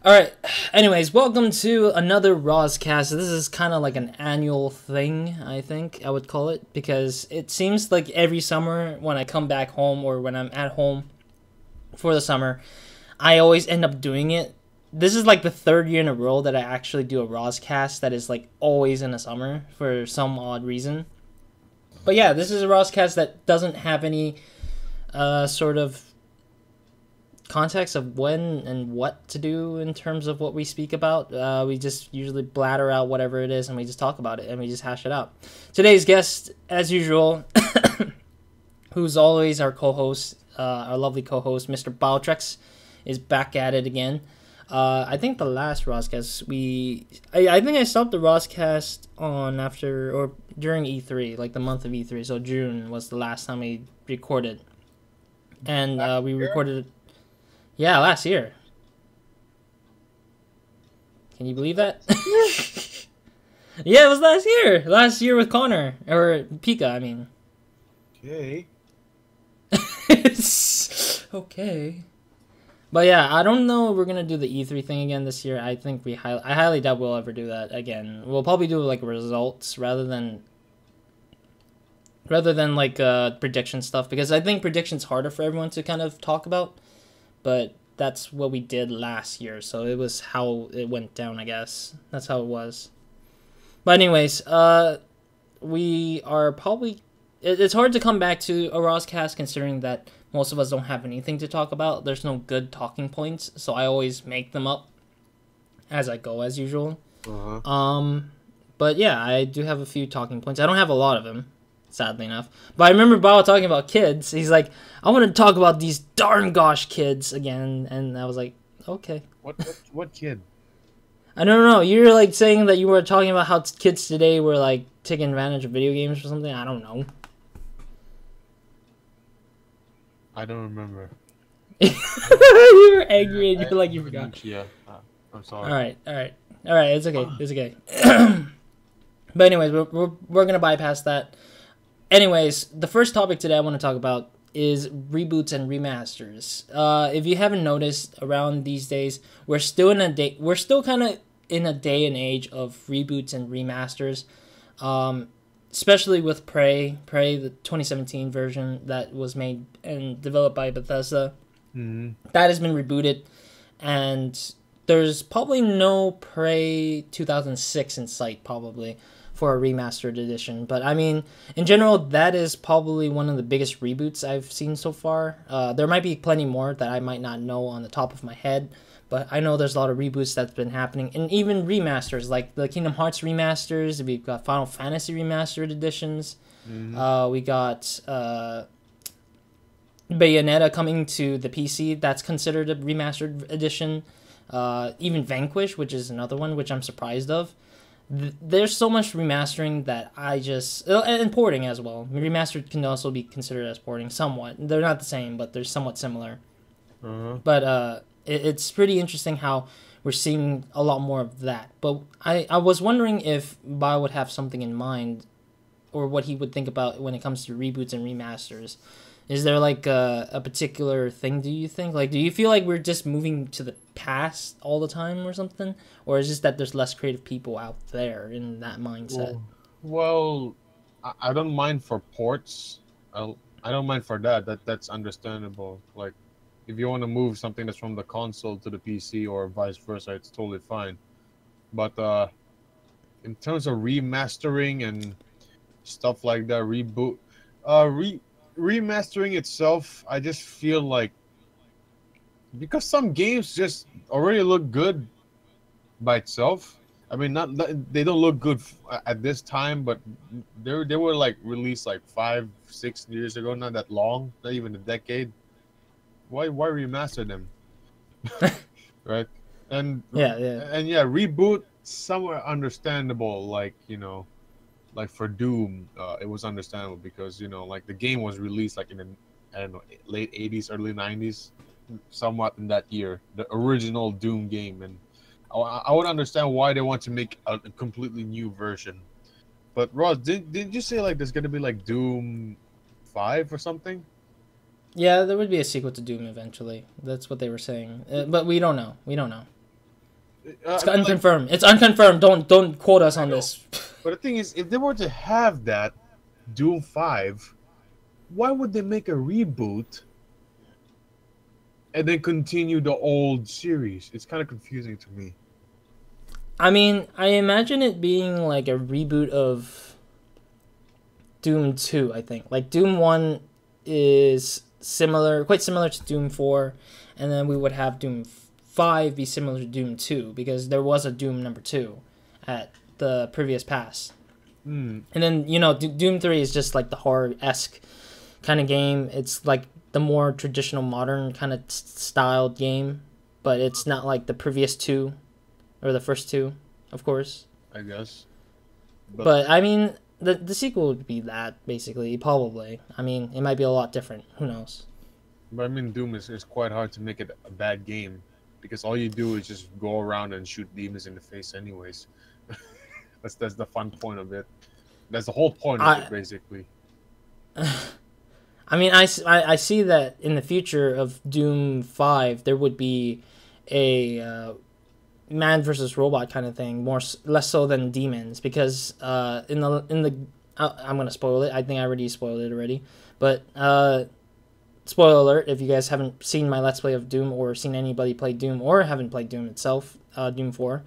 Alright, anyways, welcome to another RozCast. This is kind of like an annual thing, I think I would call it, because it seems like every summer when I come back home or when I'm at home for the summer, I always end up doing it. This is like the third year in a row that I actually do a RozCast that is like always in the summer for some odd reason. But yeah, this is a RozCast that doesn't have any sort of context of when and what to do in terms of what we speak about. We just usually bladder out whatever it is and we just talk about it and we just hash it out. Today's guest, as usual, who's always our co-host, our lovely co-host, Mr. Baltrex, is back at it again. I think the last RozCast, I think I stopped the RozCast on after or during E3, like the month of E3, so June was the last time we recorded. And we recorded it. Yeah, last year. Can you believe that? Yeah, it was last year. Last year with Connor. Or Pika, I mean. Okay. Okay. But yeah, I don't know if we're going to do the E3 thing again this year. I think I highly doubt we'll ever do that again. We'll probably do like results rather than like prediction stuff, because I think prediction's harder for everyone to kind of talk about. But that's what we did last year, so it was how it went down, I guess. That's how it was. But anyways, we are probably... It's hard to come back to a RozCast considering that most of us don't have anything to talk about. There's no good talking points, so I always make them up as I go, as usual. But yeah, I do have a few talking points. I don't have a lot of them, sadly enough. But I remember Bao talking about kids. He's like, I want to talk about these darn gosh kids again. And I was like, okay. What kid? I don't know. You were like saying that you were talking about how kids today were like taking advantage of video games or something. I don't know. I don't remember. You were angry and you're like, you forgot. Yeah. I'm sorry. Alright. It's okay. It's okay. But anyways, we're going to bypass that. Anyways, the first topic today I want to talk about is reboots and remasters. If you haven't noticed, around these days, we're still kind of in a day and age of reboots and remasters. Especially with Prey, the 2017 version that was made and developed by Bethesda. Mm-hmm. That has been rebooted, and there's probably no Prey 2006 in sight, probably, for a remastered edition. But I mean, in general, that is probably one of the biggest reboots I've seen so far. There might be plenty more that I might not know on the top of my head, but I know there's a lot of reboots that's been happening, and even remasters, like the Kingdom Hearts remasters. We've got Final Fantasy remastered editions. Mm-hmm. We got Bayonetta coming to the PC. That's considered a remastered edition. Even Vanquish, which is another one, which I'm surprised of. There's so much remastering that I just... And porting as well. Remastered can also be considered as porting, somewhat. They're not the same, but they're somewhat similar. Uh-huh. But it's pretty interesting how we're seeing a lot more of that. But I was wondering if Ba would have something in mind, or what he would think about when it comes to reboots and remasters. Is there like a particular thing, do you think? Like, do you feel like we're just moving to the past all the time or something? Or is it just that there's less creative people out there in that mindset? Well, I don't mind for ports. I don't mind for that. That's understandable. Like, if you want to move something that's from the console to the PC or vice versa, it's totally fine. But in terms of remastering and stuff like that, remastering itself, I just feel like, because some games just already look good by itself. I mean, they don't look good at this time, but they were like released like 5-6 years ago, not that long, not even a decade. Why remaster them? Right? And Yeah. Reboot, somewhere understandable. Like, like for Doom, it was understandable because like the game was released like in the, I don't know, late 80s, early 90s, somewhat in that year, the original Doom game, and I would understand why they want to make a completely new version. But Roz, did you say like there's gonna be like Doom 5 or something? Yeah, there would be a sequel to Doom eventually. That's what they were saying. But we don't know. It's unconfirmed. It's unconfirmed. Don't quote us on this. But the thing is, if they were to have that Doom 5, why would they make a reboot and then continue the old series? It's kind of confusing to me. I mean, I imagine it being like a reboot of Doom 2, I think. Like, Doom 1 is quite similar to Doom 4, and then we would have Doom 5 be similar to Doom 2, because there was a Doom number 2 at the previous pass. And then, you know, Doom 3 is just like the horror-esque kind of game. It's like the more traditional modern kind of styled game, but it's not like the previous two, or the first two, of course. I guess. But I mean, the sequel would be that, basically, probably. I mean, it might be a lot different. Who knows? But I mean, Doom is quite hard to make it a bad game, because all you do is just go around and shoot demons in the face anyways. That's the fun point of it. That's the whole point of it, basically. I mean, I see that in the future of Doom 5, there would be a man versus robot kind of thing, less so than demons, because in the I'm gonna spoil it. I think I already spoiled it already, but spoiler alert if you guys haven't seen my Let's Play of Doom or seen anybody play Doom or haven't played Doom itself, Doom 4.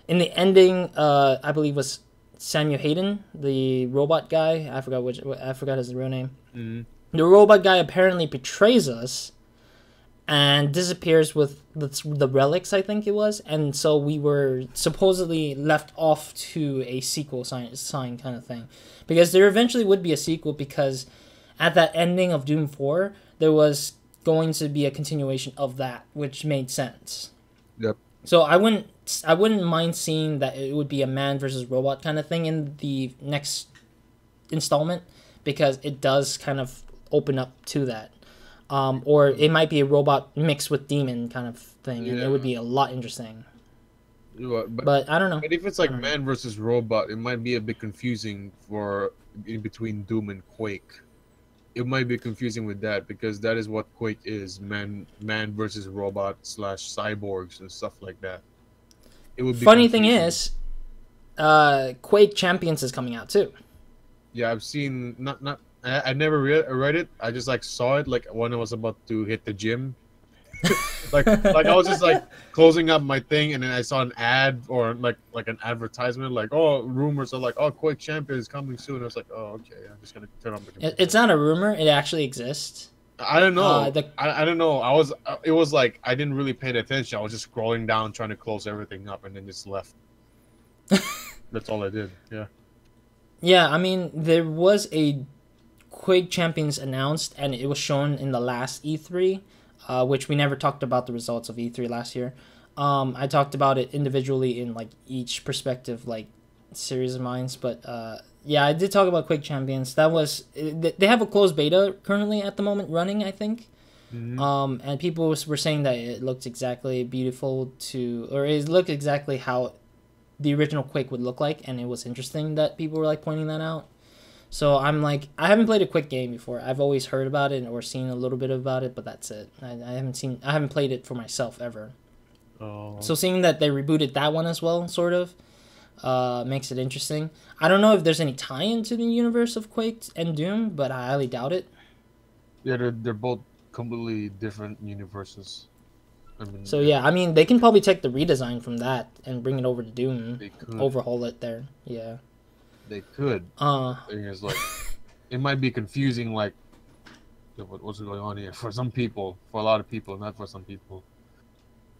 In the ending, I believe was Samuel Hayden, the robot guy. I forgot his real name. Mm-hmm. The robot guy apparently betrays us and disappears with the relics, I think it was. And so we were supposedly left off to a sequel sign kind of thing. Because there eventually would be a sequel, because at that ending of Doom 4, there was going to be a continuation of that, which made sense. Yep. So I wouldn't mind seeing that it would be a man versus robot kind of thing in the next installment, because it does kind of open up to that. Or it might be a robot mixed with demon kind of thing, and it would be a lot interesting. But I don't know. But if it's like man versus robot, it might be a bit confusing in between Doom and Quake. It might be confusing with that, because that is what Quake is: man versus robot / cyborgs and stuff like that. It would be funny confusing. Thing is, Quake Champions is coming out too. Yeah, I've seen I never read it. I just like saw it like when I was about to hit the gym. like I was just like closing up my thing, and then I saw an ad or like an advertisement, like, oh, rumors are like, oh, Quake Champion is coming soon. I was like, oh, okay, I'm just gonna turn on the computer. It's not a rumor; it actually exists. I don't know. I don't know. It was like I didn't really pay attention. I was just scrolling down trying to close everything up, and then just left. That's all I did. Yeah. Yeah, I mean, there was a Quake Champions announced, and it was shown in the last E3. Which we never talked about the results of E3 last year. I talked about it individually in like each perspective, like series of mine. But yeah, I did talk about Quake Champions. They have a closed beta currently at the moment running, I think. Mm-hmm. And people were saying that it looked exactly it looked exactly how the original Quake would look like, and it was interesting that people were like pointing that out. So I'm like, I haven't played a Quake game before. I've always heard about it or seen a little bit about it, but that's it. I haven't played it for myself ever. Oh. So seeing that they rebooted that one as well, sort of, makes it interesting. I don't know if there's any tie-in to the universe of Quake and Doom, but I highly doubt it. Yeah, they're both completely different universes. I mean, they can probably take the redesign from that and bring it over to Doom, overhaul it there. Yeah. They could. Thing is, like, it might be confusing, like, what's going on here for some people, for a lot of people, not for some people.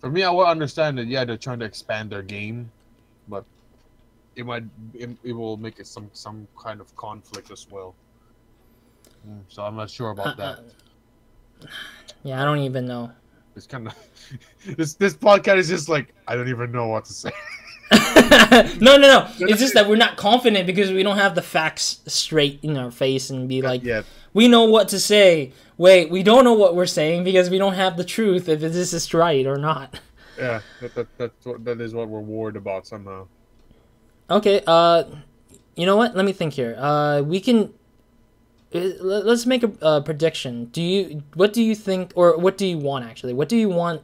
For me, I will understand that. Yeah, they're trying to expand their game, but it will make it some kind of conflict as well. So I'm not sure about that. Yeah, I don't even know. It's kind of this podcast is just like, I don't even know what to say. No. It's just that we're not confident because we don't have the facts straight in our face and be like, we know what to say. Wait, we don't know what we're saying because we don't have the truth if this is right or not. Yeah, that is what we're worried about somehow. Okay, you know what? Let me think here. Let's make a prediction. What do you think, or what do you want actually? What do you want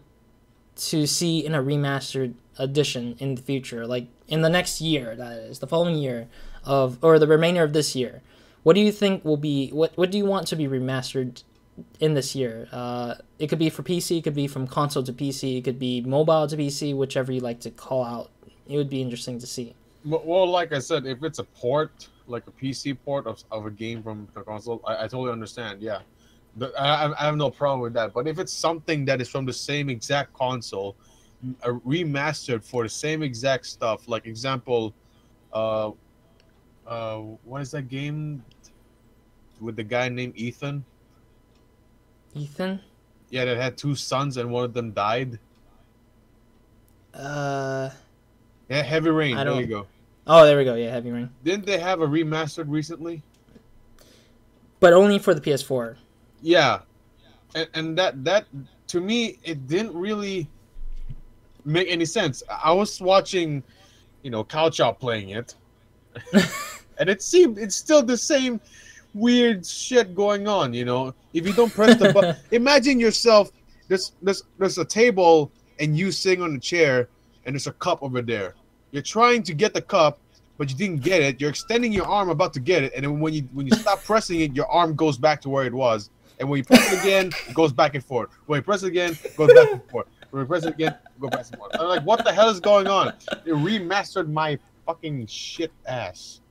to see in a remastered edition in the future, like in the next year, that is, the following year, or the remainder of this year? What do you think will be, what do you want to be remastered in this year? It could be for PC, it could be from console to PC, it could be mobile to PC, whichever you like to call out. It would be interesting to see. Well, like I said, if it's a port, like a PC port of a game from the console, I totally understand. Yeah, I have no problem with that. But if it's something that is from the same exact console, remastered for the same exact stuff, like example, what is that game with the guy named Ethan? Ethan? Yeah, that had two sons and one of them died. Yeah, Heavy Rain. There you go. Oh, there we go. Yeah, Heavy Rain. Didn't they have a remastered recently? But only for the PS4. Yeah, and that to me it didn't really make any sense. I was watching, Cow Chow playing it, and it seemed it's still the same weird shit going on. If you don't press the button, imagine yourself. There's a table and you sitting on a chair, and there's a cup over there. You're trying to get the cup, but you didn't get it. You're extending your arm about to get it, and then when you stop pressing it, your arm goes back to where it was. And when you press it again, it goes back and forth. When you press it again, it goes back and forth. When you press it again, it goes back and forth. I'm like, what the hell is going on? It remastered my fucking shit ass.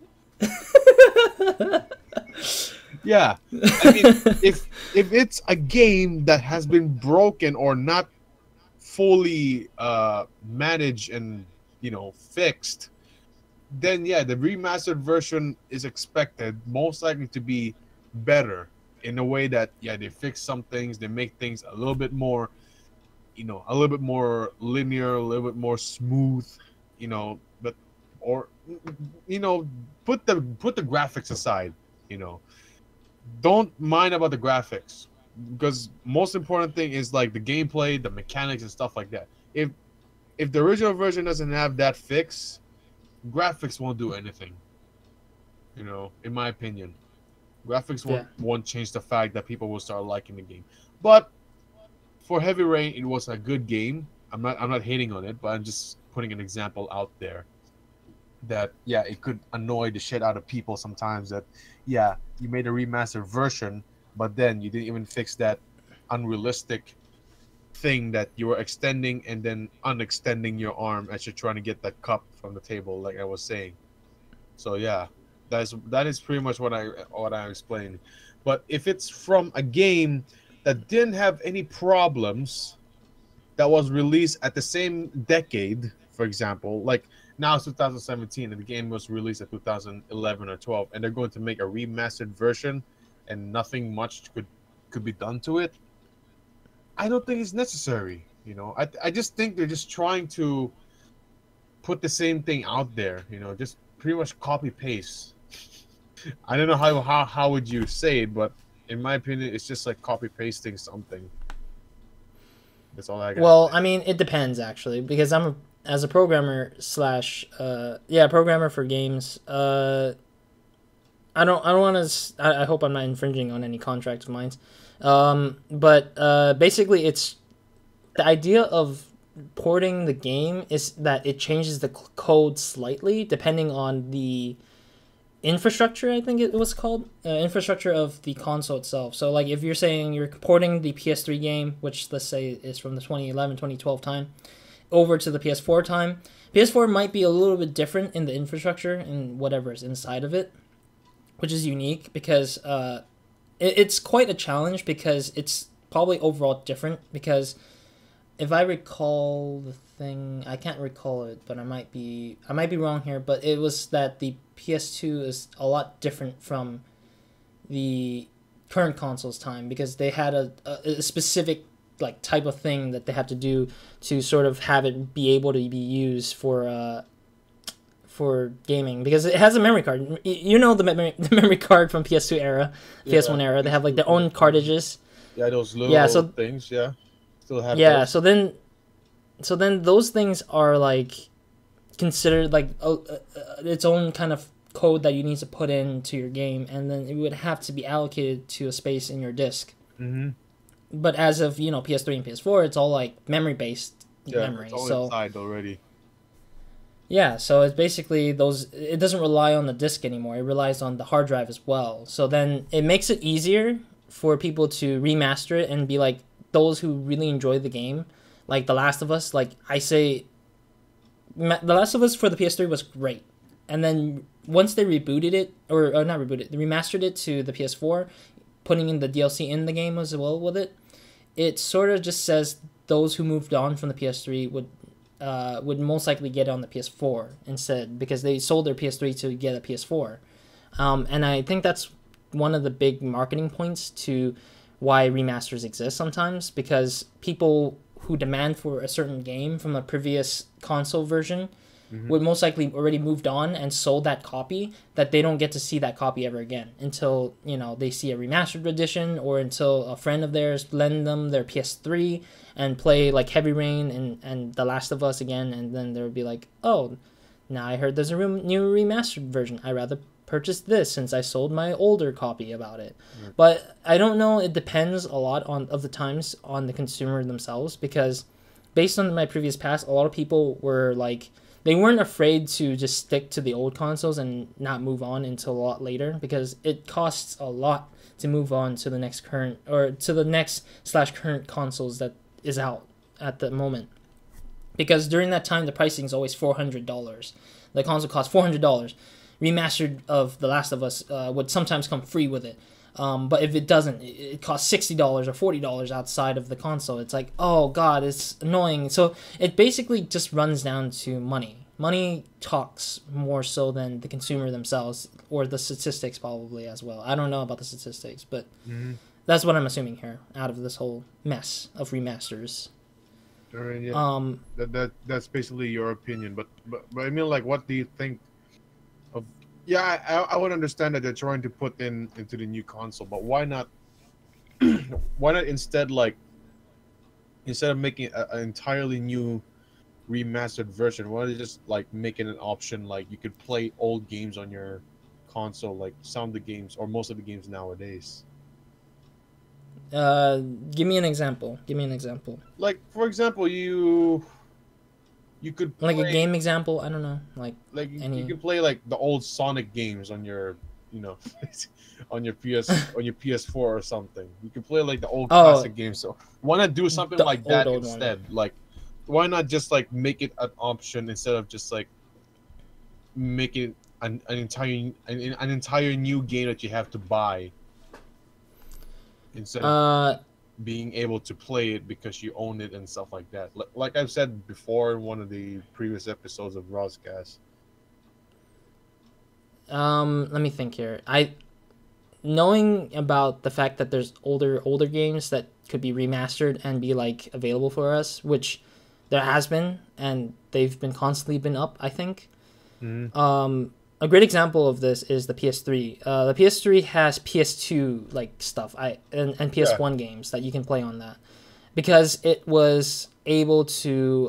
Yeah. I mean, if it's a game that has been broken or not fully managed and, fixed, then yeah, the remastered version is expected most likely to be better. In a way that, yeah, they fix some things, they make things a little bit more, a little bit more linear, a little bit more smooth, but put the graphics aside, don't mind about the graphics, because most important thing is like the gameplay, the mechanics and stuff like that. If the original version doesn't have that fix, graphics won't do anything, in my opinion. Graphics won't change the fact that people will start liking the game. But for Heavy Rain, it was a good game. I'm not hating on it, but I'm just putting an example out there that, yeah, it could annoy the shit out of people sometimes. That, yeah, you made a remastered version, but then you didn't even fix that unrealistic thing that you were extending and then unextending your arm as you're trying to get that cup from the table, like I was saying. So yeah. That is pretty much what I explained. But if it's from a game that didn't have any problems, that was released at the same decade, for example, like now it's 2017 and the game was released in 2011 or 12, and they're going to make a remastered version and nothing much could be done to it, I don't think it's necessary. I just think they're just trying to put the same thing out there, just pretty much copy paste. I don't know how would you say it, but in my opinion, it's just like copy pasting something. That's all I got. Well, I mean, it depends actually, because as a programmer / programmer for games. I don't want to. I hope I'm not infringing on any contract of mine. But basically, it's the idea of porting the game is that it changes the code slightly depending on the infrastructure, I think it was called, infrastructure of the console itself. So like if you're saying you're porting the PS3 game, which let's say is from the 2011 2012 time, over to the PS4 time, PS4 might be a little bit different in the infrastructure and whatever is inside of it, which is unique because it's quite a challenge, because it's probably overall different. Because if I recall the thing, I can't recall it, but I might be wrong here, but it was that the PS2 is a lot different from the current console's time, because they had a specific like type of thing that they have to do to sort of have it be able to be used for gaming, because it has a memory card. The memory card from PS2 era, PS1 era, they have like their own cartridges. Yeah, those little things, yeah. Still have those. So then those things are like considered like its own kind of code that you need to put into your game, and then it would have to be allocated to a space in your disc. Mm-hmm. But as of PS3 and PS4, it's all like memory based Yeah, memory. it's all So inside already. yeah, so it's basically those. It doesn't rely on the disk anymore. It relies on the hard drive as well. So then it makes it easier for people to remaster it and be like those who really enjoy the game, like The Last of Us. Like I say, The Last of Us for the PS3 was great, and then once they rebooted it, or not rebooted, they remastered it to the PS4, putting in the DLC in the game as well with it. It sort of just says those who moved on from the PS3 would most likely get it on the PS4 instead because they sold their PS3 to get a PS4. And I think that's one of the big marketing points to why remasters exist sometimes, because people who demand for a certain game from a previous console version would most likely already moved on and sold that copy, that they don't get to see that copy ever again until, you know, they see a remastered edition, or until a friend of theirs lend them their PS3 and play like Heavy Rain and The Last of Us again, and then they'll be like, oh, now I heard there's a new remastered version. I rather purchase this since I sold my older copy about it. But I don't know. It depends a lot of the times on the consumer themselves, because based on my previous past, a lot of people were like, they weren't afraid to just stick to the old consoles and not move on until a lot later, because it costs a lot to move on to the next current, or to the next / current consoles that is out at the moment. Because during that time, the pricing is always $400. The console costs $400. Remastered of The Last of Us would sometimes come free with it. But if it doesn't, it costs $60 or $40 outside of the console. It's like, oh god, it's annoying. So it basically just runs down to money. Money talks more so than the consumer themselves, or the statistics probably as well. I don't know about the statistics, but that's what I'm assuming here out of this whole mess of remasters. All right, yeah. That's basically your opinion, but I mean, like, what do you think of? Yeah, I would understand that they're trying to put into the new console, but why not? Why not instead, like, instead of making an entirely new remastered version, why don't they just like make it an option, like you could play old games on your console, like some of the games or most of the games nowadays. Give me an example. Like, for example, you could play, like a game example. I don't know. Like you could play like the old Sonic games on your, you know, on your PS4 or something. You can play like the old classic games. So why not do something like that instead? Like, why not just like make it an option instead of just like make it an entire new game that you have to buy, instead of being able to play it because you own it and stuff like that. Like I've said before in one of the previous episodes of RozCast. Let me think here. Knowing about the fact that there's older games that could be remastered and be like available for us, which there has been, and they've been constantly been up, I think. A great example of this is the PS3. The PS3 has PS2 like stuff, and PS1 games that you can play on that, because it was able to.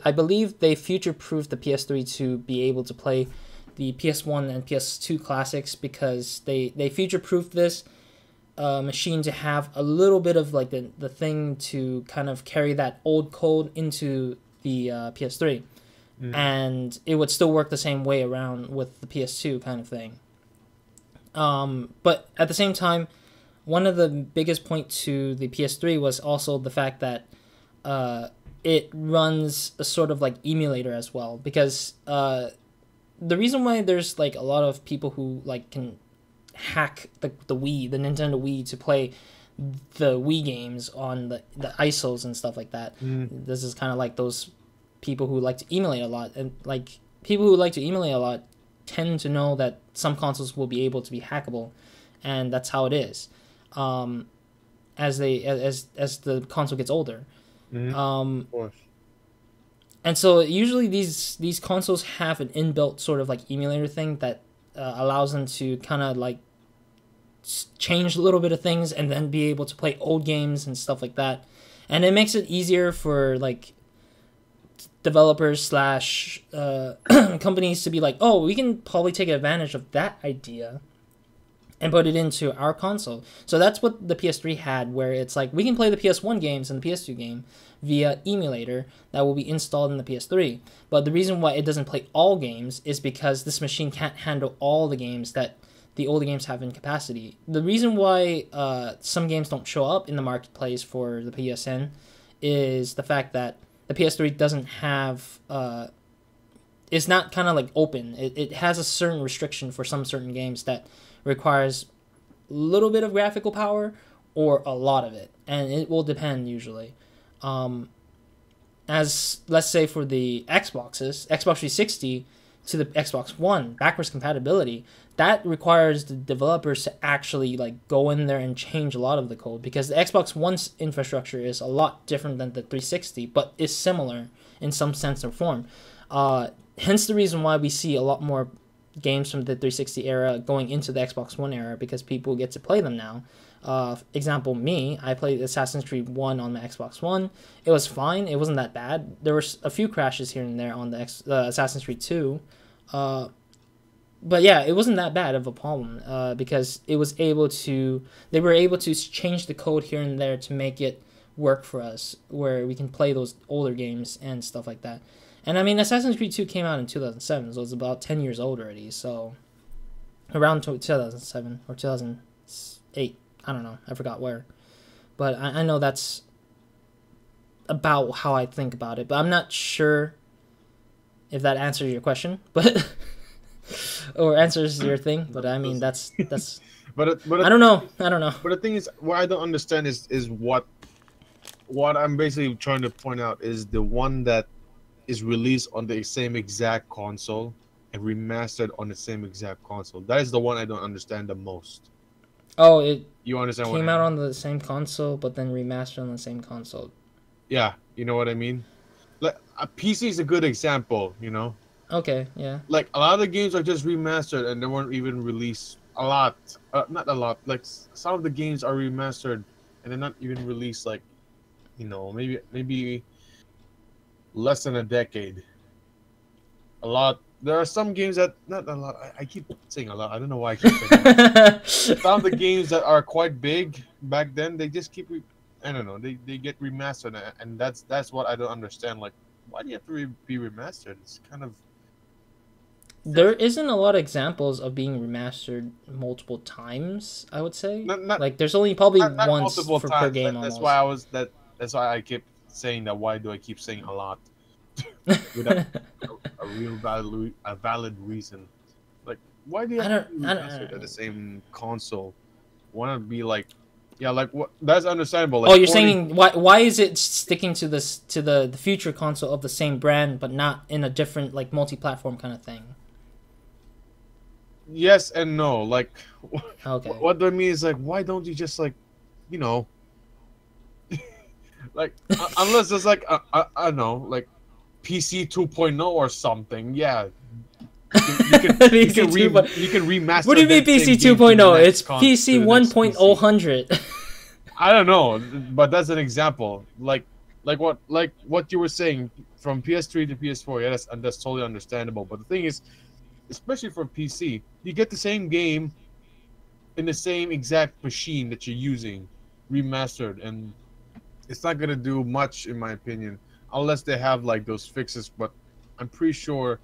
I believe they future-proofed the PS3 to be able to play the PS1 and PS2 classics, because they future-proofed this machine to have a little bit of like the thing to kind of carry that old code into the PS3. And it would still work the same way around with the PS2 kind of thing. But at the same time, one of the biggest points to the PS3 was also the fact that it runs a sort of like emulator as well. Because the reason why there's like a lot of people who like can hack the Nintendo Wii to play the Wii games on the ISOs and stuff like that. This is kind of like those people who like to emulate a lot, and like people who like to emulate a lot tend to know that some consoles will be able to be hackable, and that's how it is. As the console gets older, Of course. And so usually these consoles have an inbuilt sort of like emulator thing that allows them to kind of like change a little bit of things and then be able to play old games and stuff like that, and it makes it easier for like developers / companies to be like, oh, we can probably take advantage of that idea and put it into our console. So that's what the PS3 had, where it's like we can play the PS1 games and the PS2 game via emulator that will be installed in the PS3. But the reason why it doesn't play all games is because this machine can't handle all the games that the older games have in capacity. The reason why some games don't show up in the marketplace for the PSN is the fact that the PS3 doesn't have... it's not kind of like open. It has a certain restriction for some certain games that requires a little bit of graphical power or a lot of it, and it will depend usually. As let's say for the Xbox 360 to the Xbox One, backwards compatibility, that requires the developers to actually like go in there and change a lot of the code, because the Xbox One's infrastructure is a lot different than the 360, but is similar in some sense or form. Hence the reason why we see a lot more games from the 360 era going into the Xbox One era, because people get to play them now. Example, me, I played Assassin's Creed 1 on my Xbox One. It was fine. It wasn't that bad. There were a few crashes here and there on the Assassin's Creed 2. But yeah, it wasn't that bad of a problem because they were able to change the code here and there to make it work for us, where we can play those older games and stuff like that. And I mean, Assassin's Creed 2 came out in 2007, so it's about 10 years old already. So around 2007 or 2008, I don't know, I forgot where. But I know that's about how I think about it. But I'm not sure if that answers your question, but or answers your thing. But I mean, that's. but I don't know. But the thing is, what I don't understand is what I'm basically trying to point out is the one that is released on the same exact console and remastered on the same exact console. That is the one I don't understand the most. Oh, it you understand came out on the same console, but then remastered on the same console. Yeah, you know what I mean? Like a PC is a good example, you know? Okay, yeah. Like a lot of the games are just remastered and they weren't even released. A lot, not a lot. Like some of the games are remastered and they're not even released. Like, you know, maybe less than a decade. A lot. There are some games that not a lot. I keep saying a lot. I don't know why I keep saying that. Some of the games that are quite big back then, they just keep. I don't know. They get remastered, and that's what I don't understand. Like, why do you have to be remastered? It's kind of. There isn't a lot of examples of being remastered multiple times, I would say. Like, there's only probably once per game. That's almost. That's why I keep saying that. Why do I keep saying a lot? Without a real valid reason. Like, why do you have to be remastered at the same console? Want to be like, yeah, like what? That's understandable. Like, you're saying why is it sticking to the future console of the same brand, but not in a different like multi-platform kind of thing? Yes and no. Like, okay. What do I mean is like, why don't you just like, you know, like unless it's like I don't know, like PC 2.0 or something. Yeah. You can remaster. What do you mean PC 2.0? It's PC 1.000. I don't know, but that's an example. Like what you were saying from PS3 to PS4. Yeah, that's totally understandable. But the thing is, especially for PC, you get the same game in the same exact machine that you're using, remastered, and it's not gonna do much, in my opinion, unless they have like those fixes. But I'm pretty sure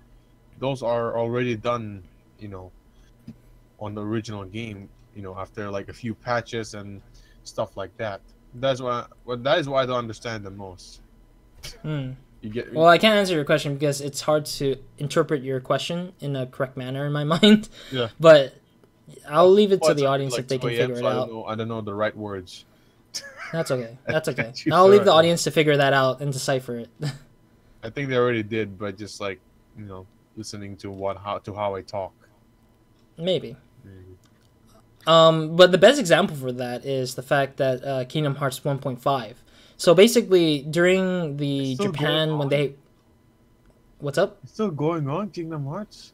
those are already done, you know, on the original game, you know, after like a few patches and stuff like that. That is why I don't understand the most. Well, I can't answer your question because it's hard to interpret your question in a correct manner in my mind. Yeah. But I'll leave it to the audience if they can figure it out. I don't know the right words. That's okay. That's okay. I'll leave the audience to figure that out and decipher it. I think they already did, but just like, you know, listening to how I talk. Maybe. But the best example for that is the fact that Kingdom Hearts 1.5. So basically, during the Japan when they, what's up? It's still going on, Kingdom Hearts.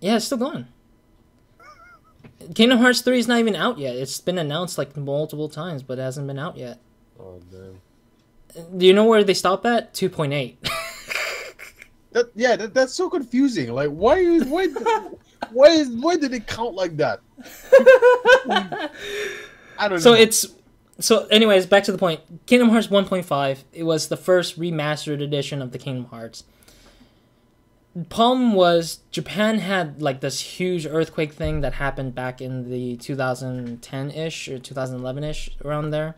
Yeah, it's still going. Kingdom Hearts 3 is not even out yet. It's been announced like multiple times, but it hasn't been out yet. Oh damn! Do you know where they stop at? 2.8. That's so confusing. Like, why Why did it count like that? I don't So know. anyways, back to the point. Kingdom Hearts 1.5. It was the first remastered edition of the Kingdom Hearts. The problem was Japan had like this huge earthquake thing that happened back in the 2010-ish or 2011-ish, around there.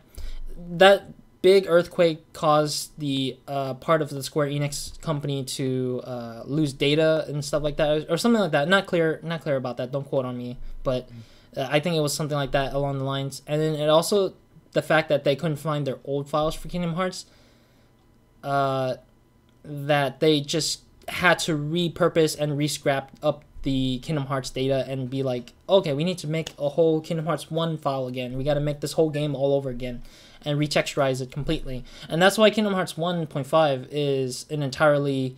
That big earthquake caused the part of the Square Enix company to lose data and stuff like that, or something like that. Not clear about that. Don't quote on me, but I think it was something like that along the lines. And then it also, the fact that they couldn't find their old files for Kingdom Hearts, that they just had to repurpose and re-scrap up the Kingdom Hearts data and be like, okay, we need to make a whole Kingdom Hearts 1 file again. We got to make this whole game all over again and retexturize it completely. And that's why Kingdom Hearts 1.5 is an entirely,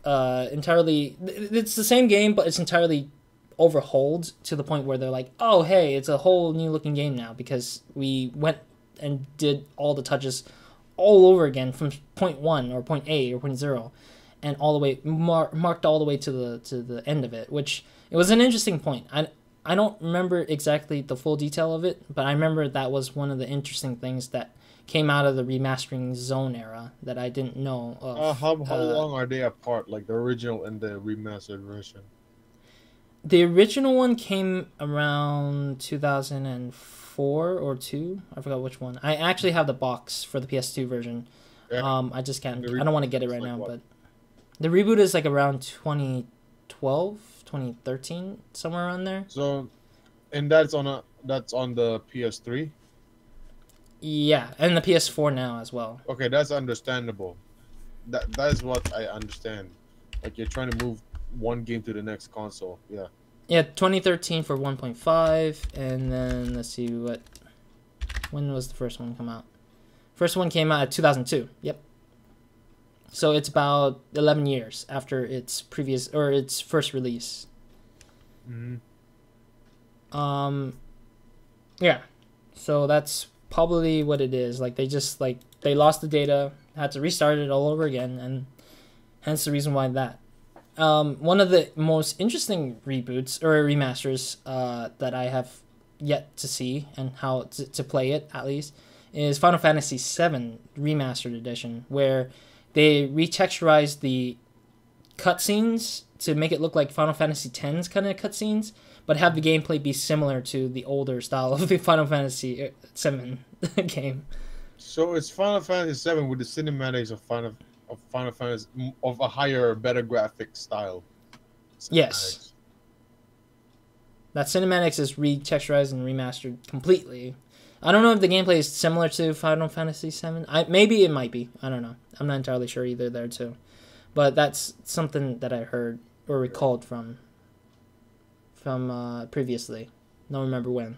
it's the same game, but it's entirely overhauled to the point where they're like, oh, hey, it's a whole new looking game now because we went and did all the touches all over again from point 1 or point A or point 0. And all the way marked all the way to the end of it, which it was an interesting point. I don't remember exactly the full detail of it, but I remember that was one of the interesting things that came out of the remastering zone era that I didn't know of. How long are they apart? Like the original and the remastered version? The original one came around 2004 or 2. I forgot which one. I actually have the box for the PS2 version. Yeah. I just can't. I don't want to get it right now, what? but the reboot is like around 2012, 2013, somewhere around there. So, and that's on the PS3. Yeah, and the PS4 now as well. Okay, that's understandable. That is what I understand. Like you're trying to move one game to the next console. Yeah. Yeah, 2013 for 1.5, and then let's see when was the first one come out? First one came out at 2002. Yep. So it's about 11 years after its first release. Mm-hmm. Yeah. So that's probably what it is. Like they lost the data, had to restart it all over again, and hence the reason why that. One of the most interesting reboots or remasters that I have yet to see and how to play it at least is Final Fantasy VII Remastered Edition, where they retexturized the cutscenes to make it look like Final Fantasy X's kind of cutscenes, but have the gameplay be similar to the older style of the Final Fantasy VII game. So it's Final Fantasy VII with the cinematics of Final Fantasy of a higher, better graphic style. Yes. That cinematics is retexturized and remastered completely. I don't know if the gameplay is similar to Final Fantasy VII. Maybe it might be. I don't know. I'm not entirely sure either there too. But that's something that I heard or recalled from previously. Don't remember when.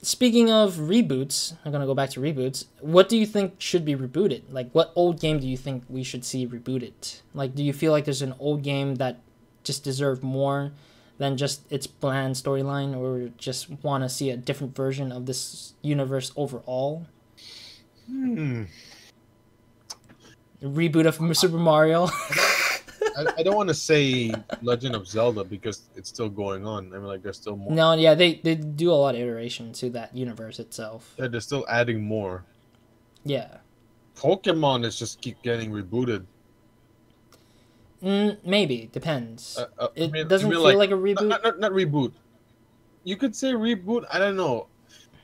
Speaking of reboots, I'm going to go back to reboots. What do you think should be rebooted? Like, what old game do you think we should see rebooted? Like, do you feel like there's an old game that just deserved more than just its bland storyline, or just want to see a different version of this universe overall? A reboot of Super Mario. I don't want to say Legend of Zelda because it's still going on. I mean, like there's still more. No, yeah, they do a lot of iteration to that universe itself. Yeah, they're still adding more. Yeah. Pokemon is just keep getting rebooted. Maybe depends. It doesn't feel like a reboot. Not reboot. You could say reboot. I don't know,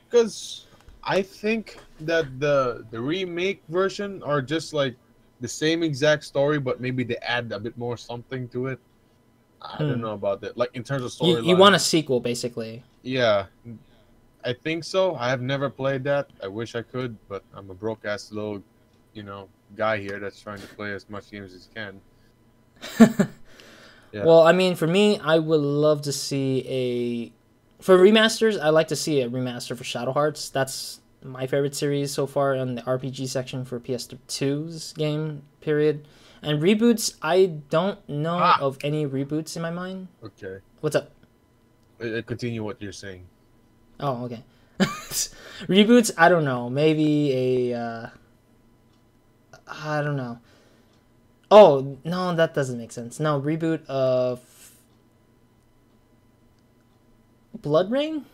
because I think that the remake version are just like the same exact story, but maybe they add a bit more something to it. I don't know about that. Like in terms of storyline, you want a sequel, basically. Yeah, I think so. I have never played that. I wish I could, but I'm a broke ass little, guy here that's trying to play as much games as he can. Yeah. Well, I mean, for me, I would love to see for remasters, I like to see a remaster for Shadow Hearts. That's my favorite series so far on the RPG section for PS2's game period. And reboots, I don't know of any reboots in my mind. Okay. What's up? Continue what you're saying. Oh, okay. Reboots, I don't know. Maybe I don't know. Oh no, that doesn't make sense. No, reboot of Blood Rain.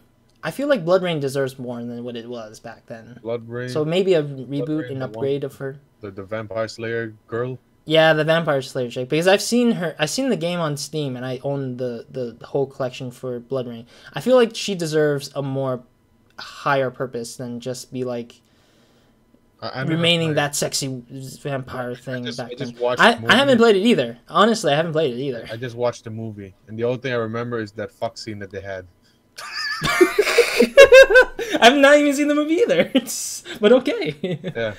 I feel like Blood Rain deserves more than what it was back then. Blood Rain. So maybe a Blood reboot, Rain, an the upgrade one, of her. the Vampire Slayer girl. Yeah, the Vampire Slayer chick. Because I've seen her. I've seen the game on Steam, and I own the whole collection for Blood Rain. I feel like she deserves a more higher purpose than just be like remaining that sexy vampire thing back then. I haven't played it either. Honestly, I haven't played it either. I just watched the movie, and the only thing I remember is that fuck scene that they had. I've not even seen the movie either. But okay. Yeah.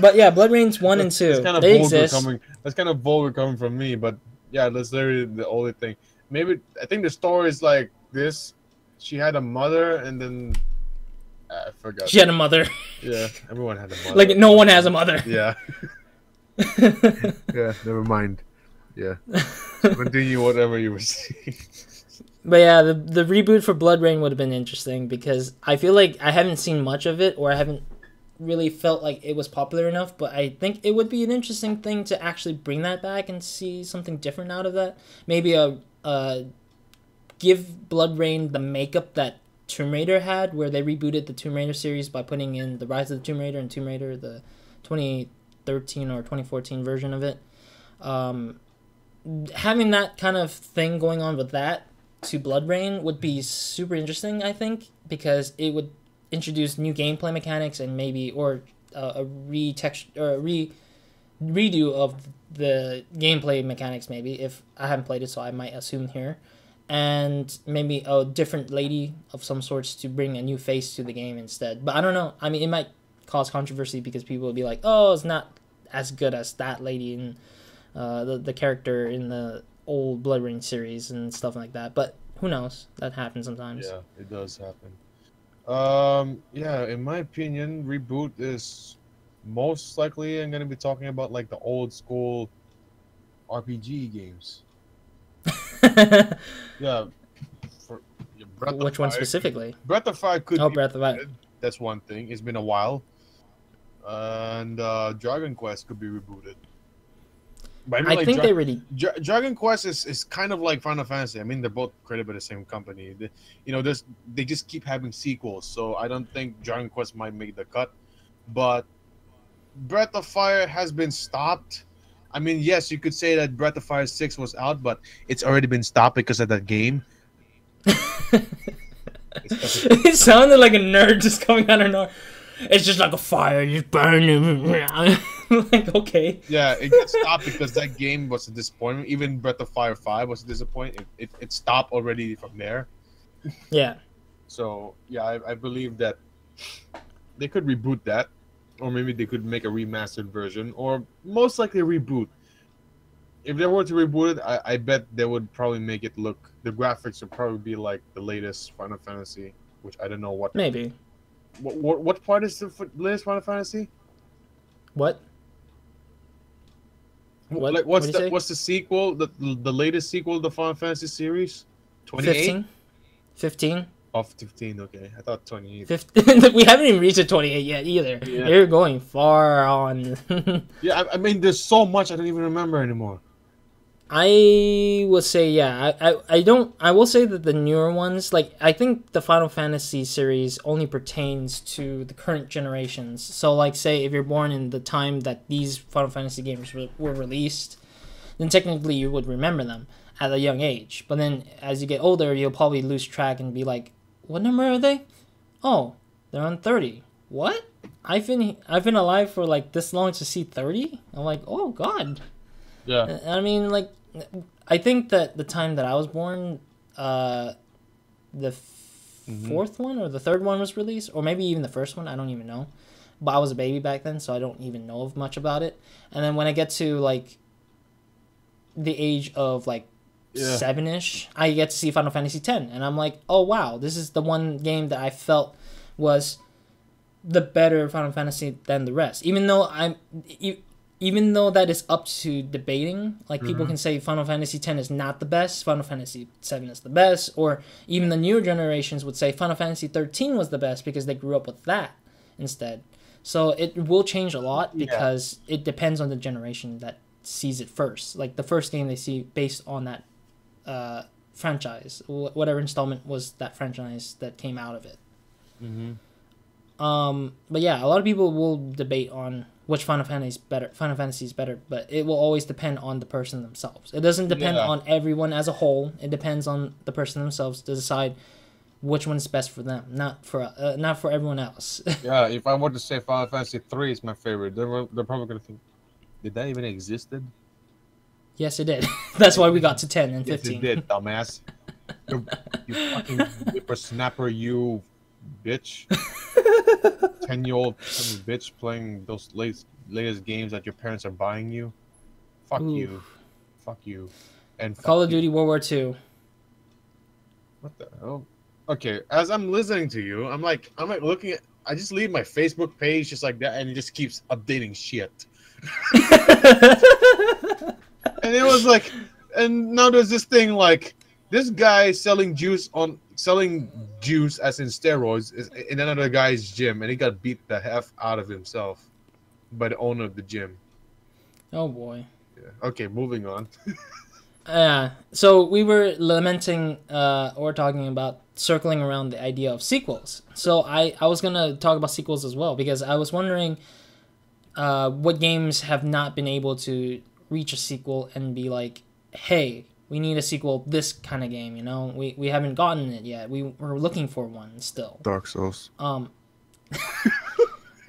But yeah, Blood Rain's 1 and 2. They exist. That's kind of vulgar coming from me, but yeah, that's literally the only thing. Maybe I think the story is like this: she had a mother, and then I forgot. She had a mother. Yeah, everyone had a mother. Like no one has a mother. Yeah. Yeah. Never mind. Yeah. So continue whatever you were saying. But yeah, the reboot for Blood Rain would have been interesting because I feel like I haven't seen much of it, or I haven't really felt like it was popular enough, but I think it would be an interesting thing to actually bring that back and see something different out of that. Maybe give Blood Rain the makeup that Tomb Raider had, where they rebooted the Tomb Raider series by putting in the Rise of the Tomb Raider and Tomb Raider, the 2013 or 2014 version of it. Having that kind of thing going on with that to Blood Rain would be super interesting, I think, because it would introduce new gameplay mechanics and maybe a redo of the gameplay mechanics, maybe, if I haven't played it, so I might assume here, and maybe a different lady of some sorts to bring a new face to the game instead. But I don't know. I mean, it might cause controversy because people will be like, oh, it's not as good as that lady in the character in the old Blood Rain series and stuff like that. But who knows? That happens sometimes. Yeah, it does happen. Yeah, in my opinion, reboot is most likely I'm gonna be talking about like the old school RPG games. Yeah, which one specifically? Breath of Fire could. Oh, Breath of Fire. That's one thing. It's been a while, and Dragon Quest could be rebooted. But I think they really. Dragon Quest is kind of like Final Fantasy. I mean, they're both created by the same company. They just keep having sequels, so I don't think Dragon Quest might make the cut. But Breath of Fire has been stopped. I mean, yes, you could say that Breath of Fire 6 was out, but it's already been stopped because of that game. It sounded like a nerd just coming out of nowhere. It's just like a fire, you burn it. Like, okay. Yeah, it gets stopped because that game was a disappointment. Even Breath of Fire 5 was a disappointment. It stopped already from there. Yeah. So, yeah, I believe that they could reboot that. Or maybe they could make a remastered version. Or most likely reboot. If they were to reboot it, I bet they would probably make it look... The graphics would probably be like the latest Final Fantasy. Which I don't know what... Maybe. What part is the latest Final Fantasy? What? Like, what's the sequel? The latest sequel to the Final Fantasy series? 28? 15. Oh, 15, okay. I thought 28. 15. We haven't even reached the 28 yet either. Yeah. You're going far on. Yeah, I mean, there's so much I don't even remember anymore. I will say, yeah. I will say that the newer ones, like, I think the Final Fantasy series only pertains to the current generations. So, like, say, if you're born in the time that these Final Fantasy games were released, then technically you would remember them at a young age. But then, as you get older, you'll probably lose track and be like, what number are they? Oh, they're on 30. What? I've been alive for, like, this long to see 30? I'm like, oh, God. Yeah. I mean, like, I think that the time that I was born, the fourth one or the third one was released, or maybe even the first one, I don't even know. But I was a baby back then, so I don't even know much about it. And then when I get to, like, the age of, like, 7-ish, I get to see Final Fantasy X. And I'm like, oh, wow, this is the one game that I felt was the better Final Fantasy than the rest. Even though that is up to debating, like, people can say Final Fantasy X is not the best, Final Fantasy VII is the best, or even the newer generations would say Final Fantasy 13 was the best because they grew up with that instead. So it will change a lot because it depends on the generation that sees it first. Like the first game they see based on that franchise, whatever installment was that franchise that came out of it. Mm-hmm. But yeah, a lot of people will debate on which Final Fantasy is better, but it will always depend on the person themselves. It doesn't depend on everyone as a whole. It depends on the person themselves to decide which one's best for them, not for everyone else. Yeah, if I were to say Final Fantasy 3 is my favorite, they're probably gonna think, did that even existed? Yes, it did. That's why we got to 10 and 15. Yes, it did, dumbass. You fucking whippersnapper, you bitch. 10-year-old bitch playing those latest games that your parents are buying you. Fuck you. Fuck you. And fuck Call of Duty World War II. What the hell? Okay, as I'm listening to you, I'm like looking at. I just leave my Facebook page just like that, and it just keeps updating shit. And it was like, and now there's this thing like this guy selling juice as in steroids in another guy's gym, and he got beat the F out of himself by the owner of the gym. Oh boy. Yeah. Okay, moving on. So we were lamenting or talking about circling around the idea of sequels. So I was gonna talk about sequels as well, because I was wondering what games have not been able to reach a sequel and be like, hey, we need a sequel, this kind of game, you know? We haven't gotten it yet. We're looking for one still. Dark Souls.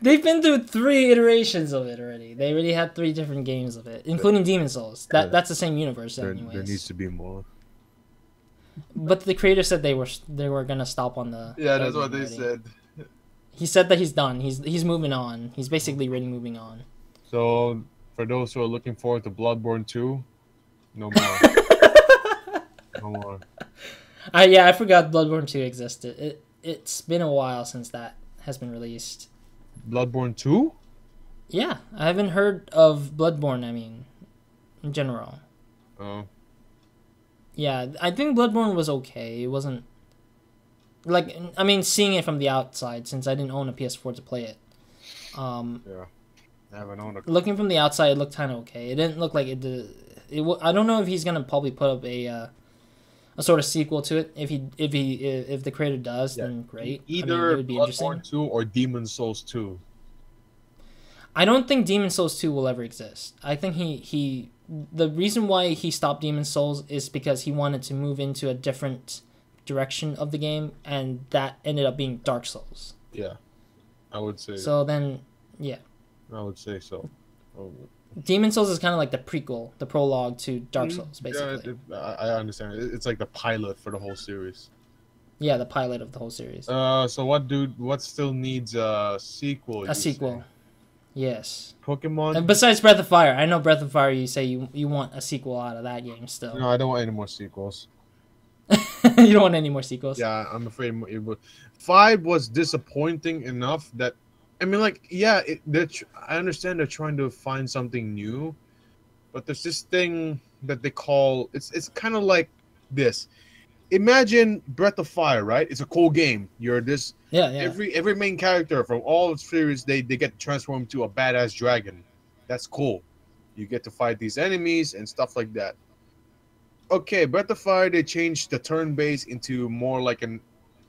They've been through 3 iterations of it already. They already had 3 different games of it, including Demon's Souls. That's the same universe anyways. There needs to be more. But the creator said they were gonna stop on the. Yeah, that's what they said. He said that he's done. He's moving on. He's basically really moving on. So, for those who are looking forward to Bloodborne 2, no more. No more. I forgot Bloodborne 2 existed. It's been a while since that has been released. Bloodborne 2? Yeah, I haven't heard of Bloodborne, I mean, in general. Oh. Yeah, I think Bloodborne was okay. It wasn't... Like, I mean, seeing it from the outside, since I didn't own a PS4 to play it. Yeah. I haven't owned a... Looking from the outside, it looked kind of okay. It didn't look like it did... I don't know if he's gonna probably put up a sort of sequel to it. If the creator does, then great. Either it would be Bloodborne 2 or Demon's Souls 2. I don't think Demon's Souls 2 will ever exist. I think the reason why he stopped Demon's Souls is because he wanted to move into a different direction of the game, and that ended up being Dark Souls. Yeah, I would say. So then, yeah. I would say so. Oh. Demon's Souls is kind of like the prequel, the prologue to Dark Souls, basically. Yeah, I understand. It's like the pilot for the whole series. Yeah, the pilot of the whole series. So what still needs a sequel? A sequel. Say? Yes. Pokemon? And besides Breath of Fire. I know Breath of Fire, you say you want a sequel out of that game still. No, I don't want any more sequels. You don't want any more sequels? Yeah, I'm afraid it would. 5 was disappointing enough that, I mean, like, yeah, I understand they're trying to find something new, but there's this thing that they call, it's kind of like this. Imagine Breath of Fire, right? It's a cool game. You're this... Yeah. Every main character from all series, they get transformed to a badass dragon. That's cool. You get to fight these enemies and stuff like that. Okay, Breath of Fire, they changed the turn-based into more like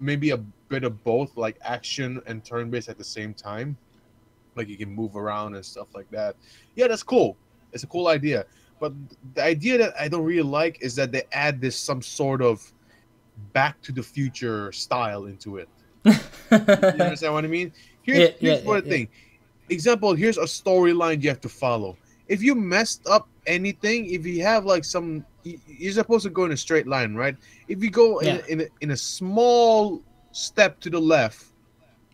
maybe a bit of both, like action and turn-based at the same time. Like you can move around and stuff like that. Yeah, that's cool. It's a cool idea. But the idea that I don't really like is that they add some sort of Back to the Future style into it. You understand what I mean? Here's the thing. Example, here's a storyline you have to follow. If you messed up anything, if you have like you're supposed to go in a straight line, right? If you go in a small step to the left,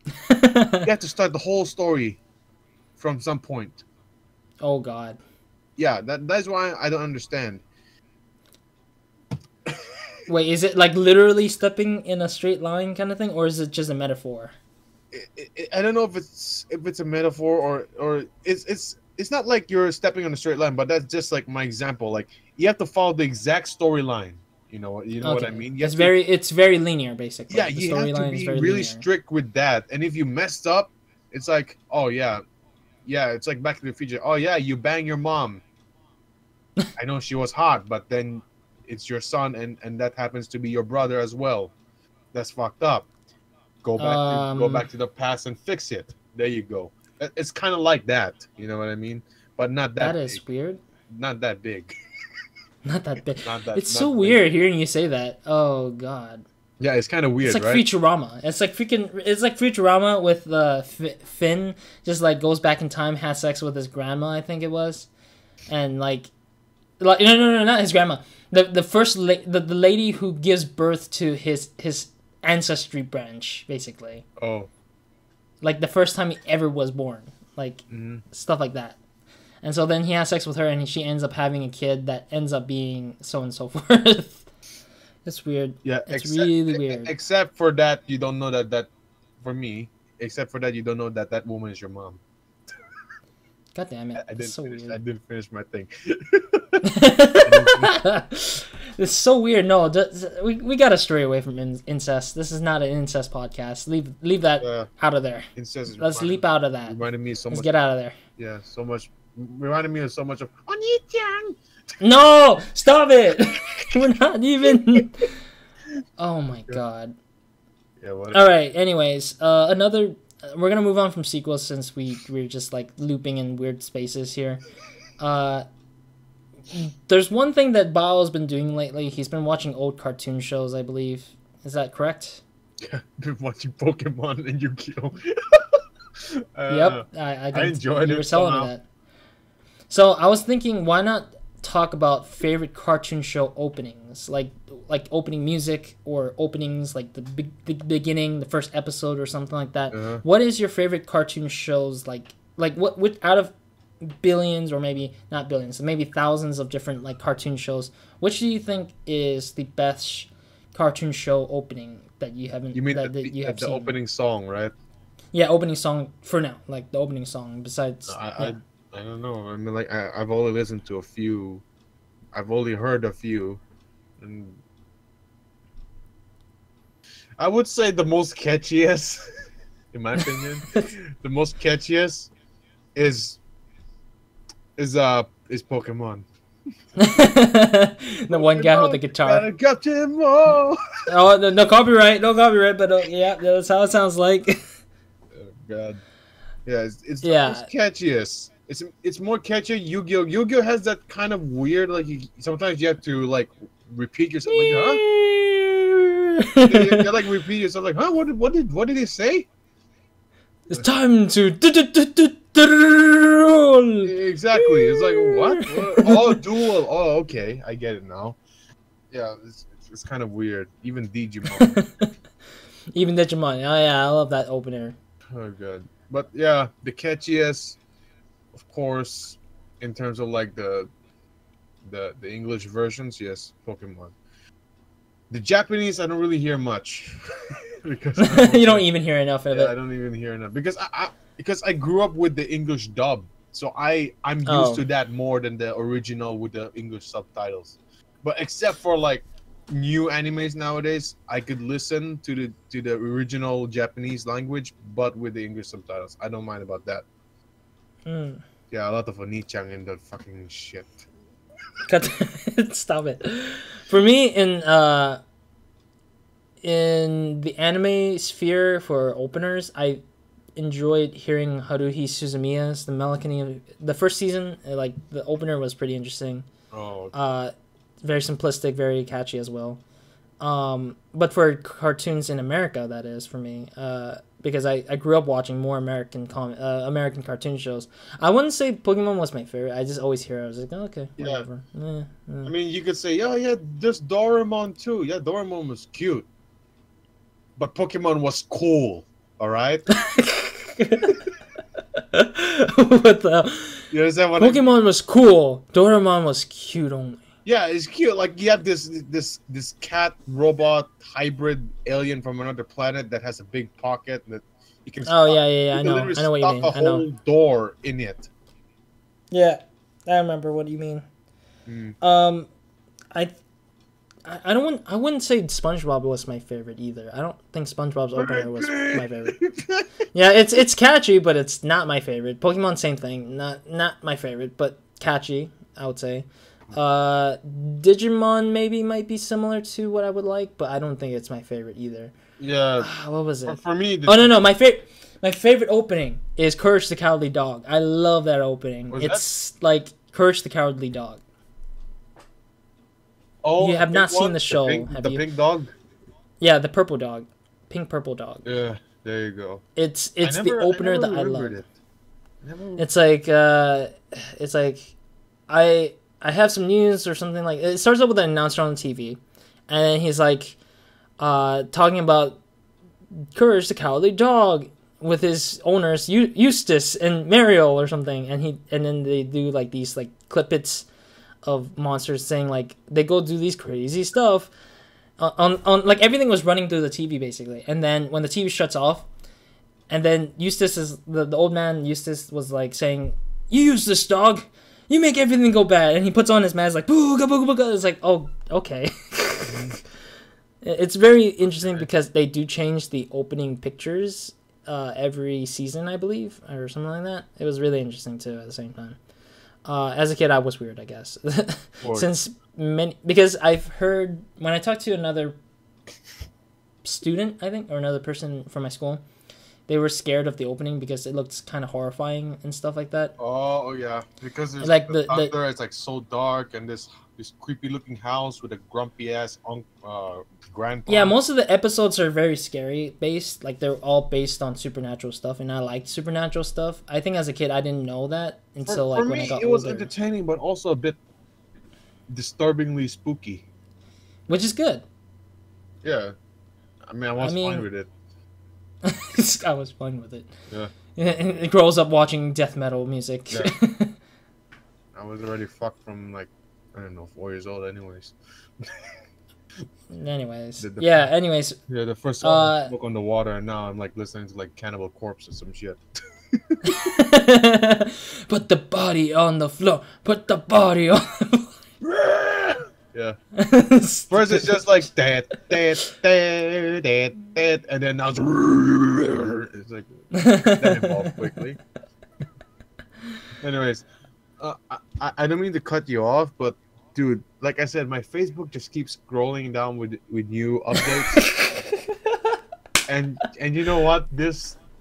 you have to start the whole story from some point. Oh God. Yeah, that's why I don't understand. Wait, is it like literally stepping in a straight line kind of thing, or is it just a metaphor? I don't know if it's a metaphor or it's not like you're stepping on a straight line, but that's just like my example. Like you have to follow the exact storyline. You know what I mean? It's very linear, basically. Yeah, you have to be really strict with that. And if you messed up, it's like, oh yeah, it's like Back to the Future. Oh yeah, you bang your mom. I know she was hot, but then it's your son, and that happens to be your brother as well. That's fucked up. Go back to the past and fix it. There you go. It's kind of like that. You know what I mean? But not that. That big. is weird. Not that big. Not that big. Not that. It's not so big. weird hearing you say that. Oh god. Yeah, it's kind of weird, It's like right? Futurama. It's like Futurama with Finn just like goes back in time, has sex with his grandma, I think it was, and like no, not his grandma. The first the lady who gives birth to his ancestry branch, basically. Oh. Like the first time he ever was born, like stuff like that. And so then he has sex with her, and she ends up having a kid that ends up being so and so forth. It's weird. Yeah, it's really weird. Except for that, you don't know that for me. Except for that, you don't know that woman is your mom. God damn it! I didn't finish my thing. It's so weird. No, we gotta stray away from incest. This is not an incest podcast. Leave that out of there. Incest. Let's leap out of that. Reminded me so much. Let's get out of there. Yeah, so much. Reminded me of so much of Oni-chan. No, stop it. We're not even. Oh my god. Yeah. What? All right. Anyways, another. We're gonna move on from sequels since we're just like looping in weird spaces here. There's one thing that Bao's been doing lately. He's been watching old cartoon shows, I believe. Is that correct? Yeah, been watching Pokemon and Yu-Gi-Oh. Yep, I enjoyed it. You were telling me that. So I was thinking, why not talk about favorite cartoon show openings, like opening music or openings like the beginning, the first episode or something like that. What is your favorite cartoon shows like what out of billions, or maybe not billions, maybe thousands of different like cartoon shows, which do you think is the best cartoon show opening that you haven't? You mean that the seen? opening song, right? Yeah, opening song for now, like the opening song. Besides, I don't know. I mean, like I've only listened to a few. I've only heard a few, and I would say the most catchiest, in my opinion, the most catchiest is Pokemon. The one guy with the guitar. Oh, no copyright, but yeah, that's how it sounds like. Oh god, yeah, it's the most catchiest. It's more catchy. Yu-Gi-Oh! Yu-Gi-Oh! Has that kind of weird, like sometimes you have to like repeat yourself, like, huh? you like repeat yourself, like, huh? What did he say? It's time to. Exactly. It's like what? Oh, duel. Oh, okay, I get it now. Yeah, it's kind of weird. Even Digimon. Even Digimon. Oh yeah, I love that opener. Oh god. But yeah, the catchiest, of course, in terms of like the English versions, yes, Pokemon. The Japanese, I don't really hear much. Because you don't even hear enough of it. I don't even hear enough because I grew up with the English dub, so I'm used to that more than the original with the English subtitles. But except for like new animes nowadays, I could listen to the original Japanese language, but with the English subtitles. I don't mind about that. Yeah, a lot of Oni-chan in the fucking shit. Stop it. For me, in the anime sphere for openers, I enjoyed hearing Haruhi Suzumiya's The Melancholy. The first season, like the opener was pretty interesting. Oh. Okay. Very simplistic, very catchy as well. But for cartoons in America, that is for me, because I grew up watching more American cartoon shows. I wouldn't say Pokemon was my favorite. I just always hear it. I was like, oh, okay, whatever. Yeah. I mean, you could say, yeah, there's Doraemon too. Yeah, Doraemon was cute. But Pokemon was cool, all right? What the hell? You understand what Pokemon was cool. Doraemon was cute only. Yeah, it's cute. Like you have this cat robot hybrid alien from another planet that has a big pocket that you can. Oh yeah. I know what you mean. A whole door in it. Yeah, I remember what you mean. I wouldn't say SpongeBob was my favorite either. I don't think SpongeBob's opener was my favorite. Yeah, it's catchy, but it's not my favorite. Pokemon, same thing. Not my favorite, but catchy, I would say. Digimon maybe might be similar to what I would like, but I don't think it's my favorite either. Yeah. What was it? For me, oh no, my favorite opening is Courage the Cowardly Dog. I love that opening. It's like Courage the Cowardly Dog. Oh, you have not seen the show, have you? The pink dog? Yeah, the purple dog. Pink purple dog. Yeah, there you go. It's the opener that I love. It's like I have some news or something like it starts up with an announcer on the TV, and then he's like talking about Courage the Cowardly Dog with his owners Eustace and Mariel or something, and then they do like these like clippets of monsters saying like they go do these crazy stuff on like everything was running through the TV basically, and then when the TV shuts off, and then Eustace is the old man Eustace was like saying, "You use this dog, you make everything go bad," and he puts on his mask like booga booga booga. It's like, oh, okay. It's very interesting because they do change the opening pictures every season, I believe, or something like that. It was really interesting too at the same time. As a kid, I was weird, I guess. Because I've heard when I talked to another student, I think, or another person from my school, they were scared of the opening because it looked kind of horrifying and stuff like that. Oh yeah, because there's like it's like so dark and this creepy looking house with a grumpy ass grandpa. Yeah, most of the episodes are very scary based. Like they're all based on supernatural stuff, and I liked supernatural stuff. I think as a kid I didn't know that until like when I got older. It was entertaining, but also a bit disturbingly spooky. Which is good. Yeah, I mean I was fine with it. I was fine with it. Yeah. It grows up watching death metal music. Yeah. I was already fucked from like, I don't know, 4 years old anyways. Anyways. Anyways. Yeah, the first song I Book on the Water, and now I'm like listening to like Cannibal Corpse or some shit. Put the body on the floor. Put the body on the floor. Yeah. First it's just like that, and then now it's like that evolved quickly. Anyways, I don't mean to cut you off, but dude, like I said, my Facebook just keeps scrolling down with new updates. and you know what?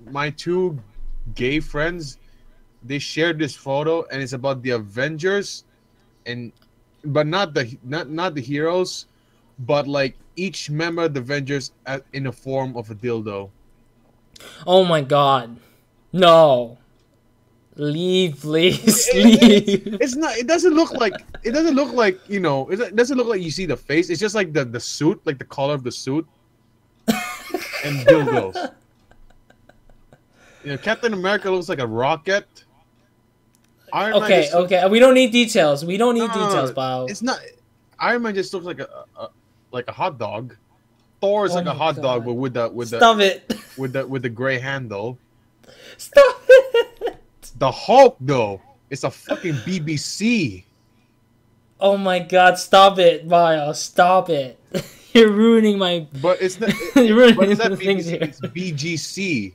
My two gay friends, they shared this photo, and it's about the Avengers, but not the heroes, but like each member of the Avengers in the form of a dildo. Oh my god. No. Leave, please. Leave. It's not. It doesn't look like. It doesn't look like, you know. It doesn't look like you see the face. It's just like the suit, like the color of the suit, and dildos. You know, Captain America looks like a rocket. Iron Man okay. We don't need details. We don't need details, Bao. It's not. Iron Man just looks like a hot dog. Thor is like a hot dog, but with the gray handle. Stop it. The Hulk, though, it's a fucking BBC. Oh my god! Stop it, Bao. Stop it. You're ruining my. But it's not. You're ruining the BBC, things here. It's BGC,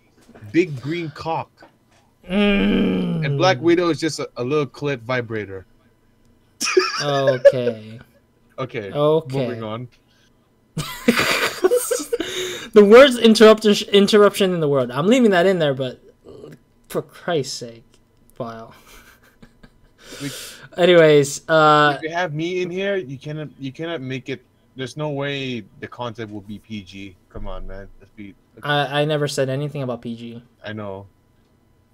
Big Green Cock. And Black Widow is just a little clit vibrator. Okay. Okay. Moving on. The worst interruption in the world. I'm leaving that in there, but for Christ's sake, wow. Anyways, if you have me in here, you cannot make it. There's no way the content will be PG. Come on, man. I never said anything about PG. I know.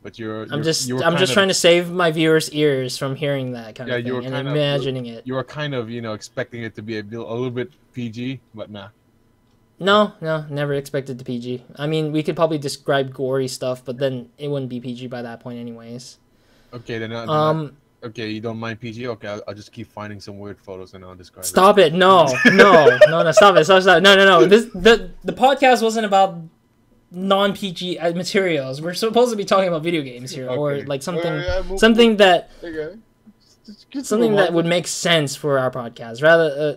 But I'm just trying to save my viewers' ears from hearing that kind of thing and imagining it. You were kind of, expecting it to be a little bit PG, but nah. No, never expected to PG. I mean, we could probably describe gory stuff, but then it wouldn't be PG by that point anyways. Okay, then okay, you don't mind PG? Okay, I'll just keep finding some weird photos and I'll describe it. Stop it. No, stop it. No. The podcast wasn't about non-PG materials. We're supposed to be talking about video games here, okay. Or like something that would make sense for our podcast,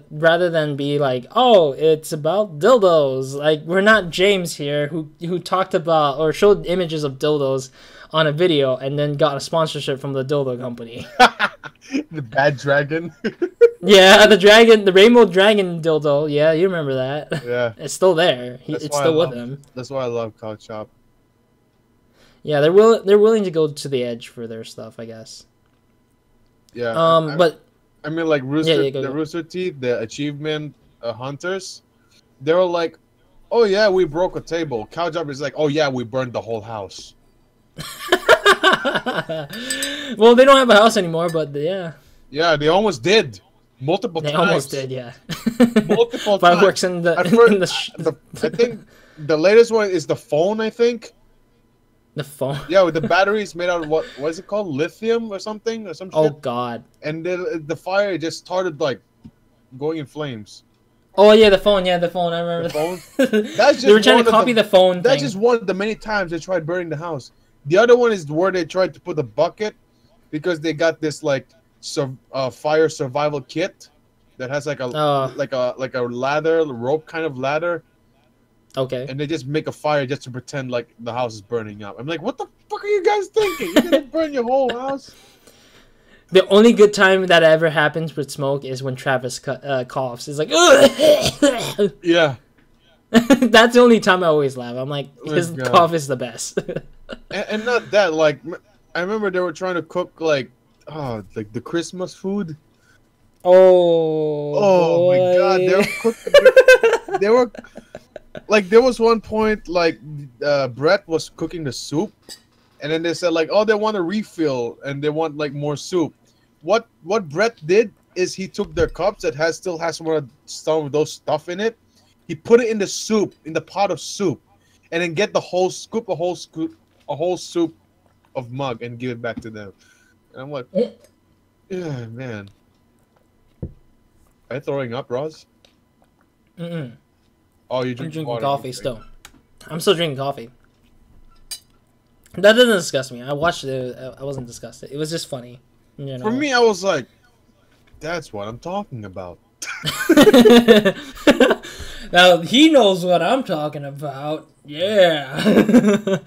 rather than be like, oh, it's about dildos. Like, we're not James here who talked about or showed images of dildos on a video and then got a sponsorship from the dildo company. The Bad Dragon. Yeah, the rainbow dragon dildo. Yeah, you remember that? Yeah, It's still there. It's still with him. That's why I love Cow Chop. Yeah, they're willing to go to the edge for their stuff, I guess. Yeah. But I mean, like the go. Rooster Teeth, the achievement hunters, they were like, "Oh yeah, we broke a table." Cow Chop is like, "Oh yeah, we burned the whole house." Well, they don't have a house anymore, but yeah. Yeah, they almost did. Multiple times. They almost did, yeah. Multiple Fireworks times. I I think the latest one is the phone, I think. The phone? Yeah, with the batteries made out of what is it called? Lithium or something? Or some shit? Oh, God. And the fire just started, like, going in flames. Oh, yeah, the phone. Yeah, the phone. I remember. The phone? That's just they were trying to copy the phone That's thing. just one of the many times they tried burning the house. The other one is where they tried to put a bucket because they got this, like, fire survival kit that has like a ladder, rope kind of ladder. Okay. And they just make a fire just to pretend like the house is burning up. I'm like, what the fuck are you guys thinking? You're gonna burn your whole house? The only good time that ever happens with smoke is when Travis coughs. It's like, ugh! Yeah. That's the only time I always laugh. I'm like, his cough is the best. and not that, like, I remember they were trying to cook like the Christmas food. Oh my God! They were cooking. They were like, there was one point like Brett was cooking the soup, and then they said like, oh, they want a refill and they want like more soup. What Brett did is he took their cups that still has some of those stuff in it. He put it in the soup, in the pot of soup, and then get a whole soup of mug and give it back to them. And I'm like, yeah, man. Are you throwing up, Roz? Mm-mm. Oh, you're drinking water. Coffee still. I'm still drinking coffee. That doesn't disgust me. I watched it. I wasn't disgusted. It was just funny. You know? For me, I was like, that's what I'm talking about. Now, he knows what I'm talking about. Yeah.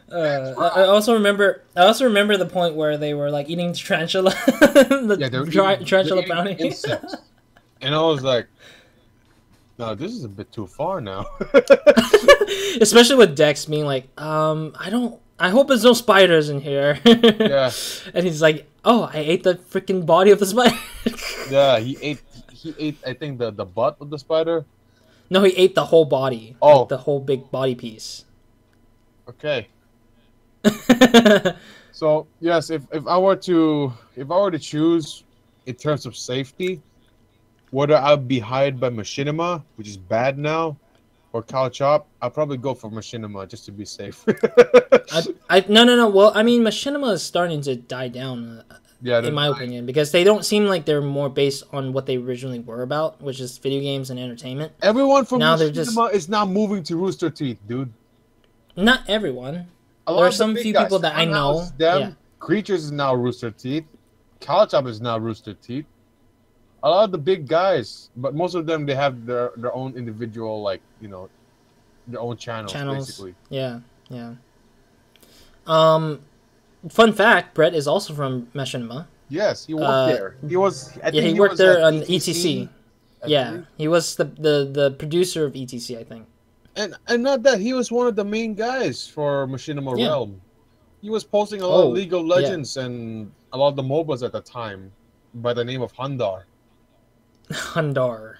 I also remember the point where they were like eating tarantula, tarantula bounty. Insects. And I was like, no, this is a bit too far now. Especially with Dex being like, I hope there's no spiders in here. Yeah. And he's like, oh, I ate the freaking body of the spider. Yeah, he ate I think the butt of the spider. No, he ate the whole body. Oh. Like the whole big body piece. Okay. So yes, if I were to choose in terms of safety, whether I'd be hired by Machinima, which is bad now, or Cow Chop, I'll probably go for Machinima just to be safe. No. Well, I mean, Machinima is starting to die down. Yeah, in my opinion, because they don't seem like they're more based on what they originally were about, which is video games and entertainment. Everyone from Machinima is now moving to Rooster Teeth, dude. Not everyone. There are some few people that I know. Creatures is now Rooster Teeth. Cow Chop is now Rooster Teeth. A lot of the big guys, but most of them, they have their own individual, like, you know, their own channels. Basically. Yeah. Fun fact: Brett is also from Machinima. Yes, he worked there. He was. He worked there on ETC. Yeah, he was the producer of ETC, I think. And not that, he was one of the main guys for Machinima Realm. He was posting a lot of League of Legends and a lot of the MOBAs at the time by the name of Hundar. Hundar.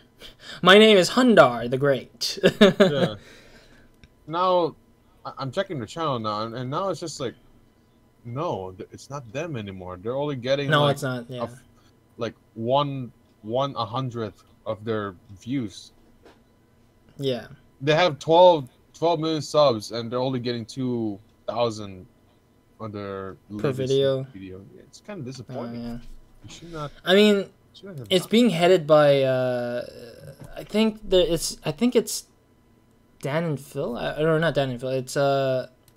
My name is Hundar the Great. Yeah. Now, I'm checking the channel now, and now it's just like, no, it's not them anymore. They're only getting it's not. Yeah. Like one 100th of their views. Yeah. They have 12 million subs, and they're only getting 2,000 on their per video. Yeah, it's kind of disappointing. Yeah. You should not. I mean, it's being headed by. I think it's Dan and Phil. Or not Dan and Phil. It's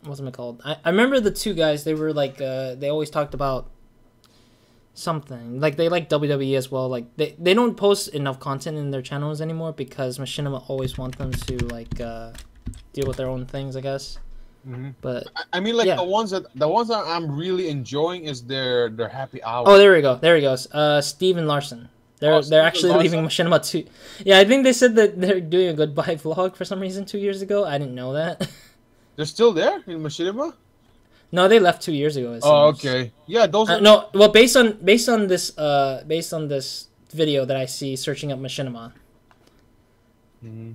what's it called? I remember the two guys. They were like they always talked about something. Like they like WWE as well. Like they don't post enough content in their channels anymore because Machinima always want them to like deal with their own things, I guess. Mm-hmm. But I mean, like the ones that I'm really enjoying is their happy hour. Oh, there he goes. Steven Larson. They're actually leaving Machinima too. Yeah, I think they said that they're doing a goodbye vlog for some reason 2 years ago. I didn't know that. They're still there in Machinima? No, they left 2 years ago. It seems. Oh, okay. Yeah, those are... no. Well, based on this video that I see searching up Machinima. Mm-hmm.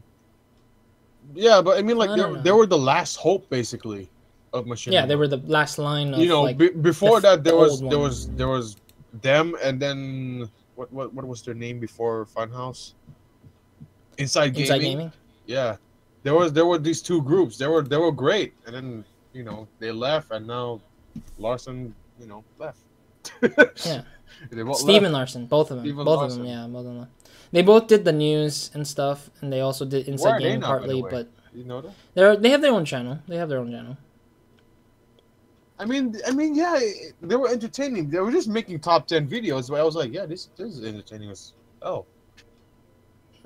Yeah, but I mean, like they were the last hope basically of Machinima. Yeah, they were the last line. Of, you know, like, before that there was them, and then what was their name before Funhouse? Inside Gaming. Yeah, there were these two groups. They were great, and then they left, and now Larson left. Yeah, Steve and Larson, both of them, yeah, both of them. They both did the news and stuff, and they also did Inside Gaming partly. But you know that? they have their own channel. I mean, yeah, they were entertaining. They were just making top 10 videos, but I was like, yeah, this is entertaining as hell.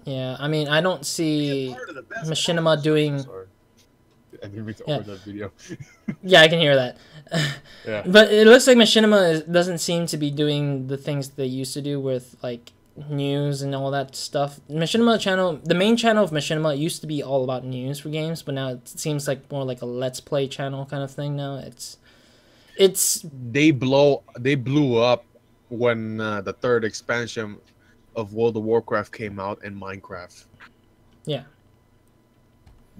Yeah, I mean, I don't see Machinima doing. Sorry. I didn't mean to over that video. Yeah, I can hear that. Yeah. But it looks like Machinima doesn't seem to be doing the things they used to do with like news and all that stuff. Machinima channel, the main channel of Machinima used to be all about news for games, but now it seems like more like a Let's Play channel kind of thing now. They blew up when the third expansion of World of Warcraft came out and Minecraft. Yeah.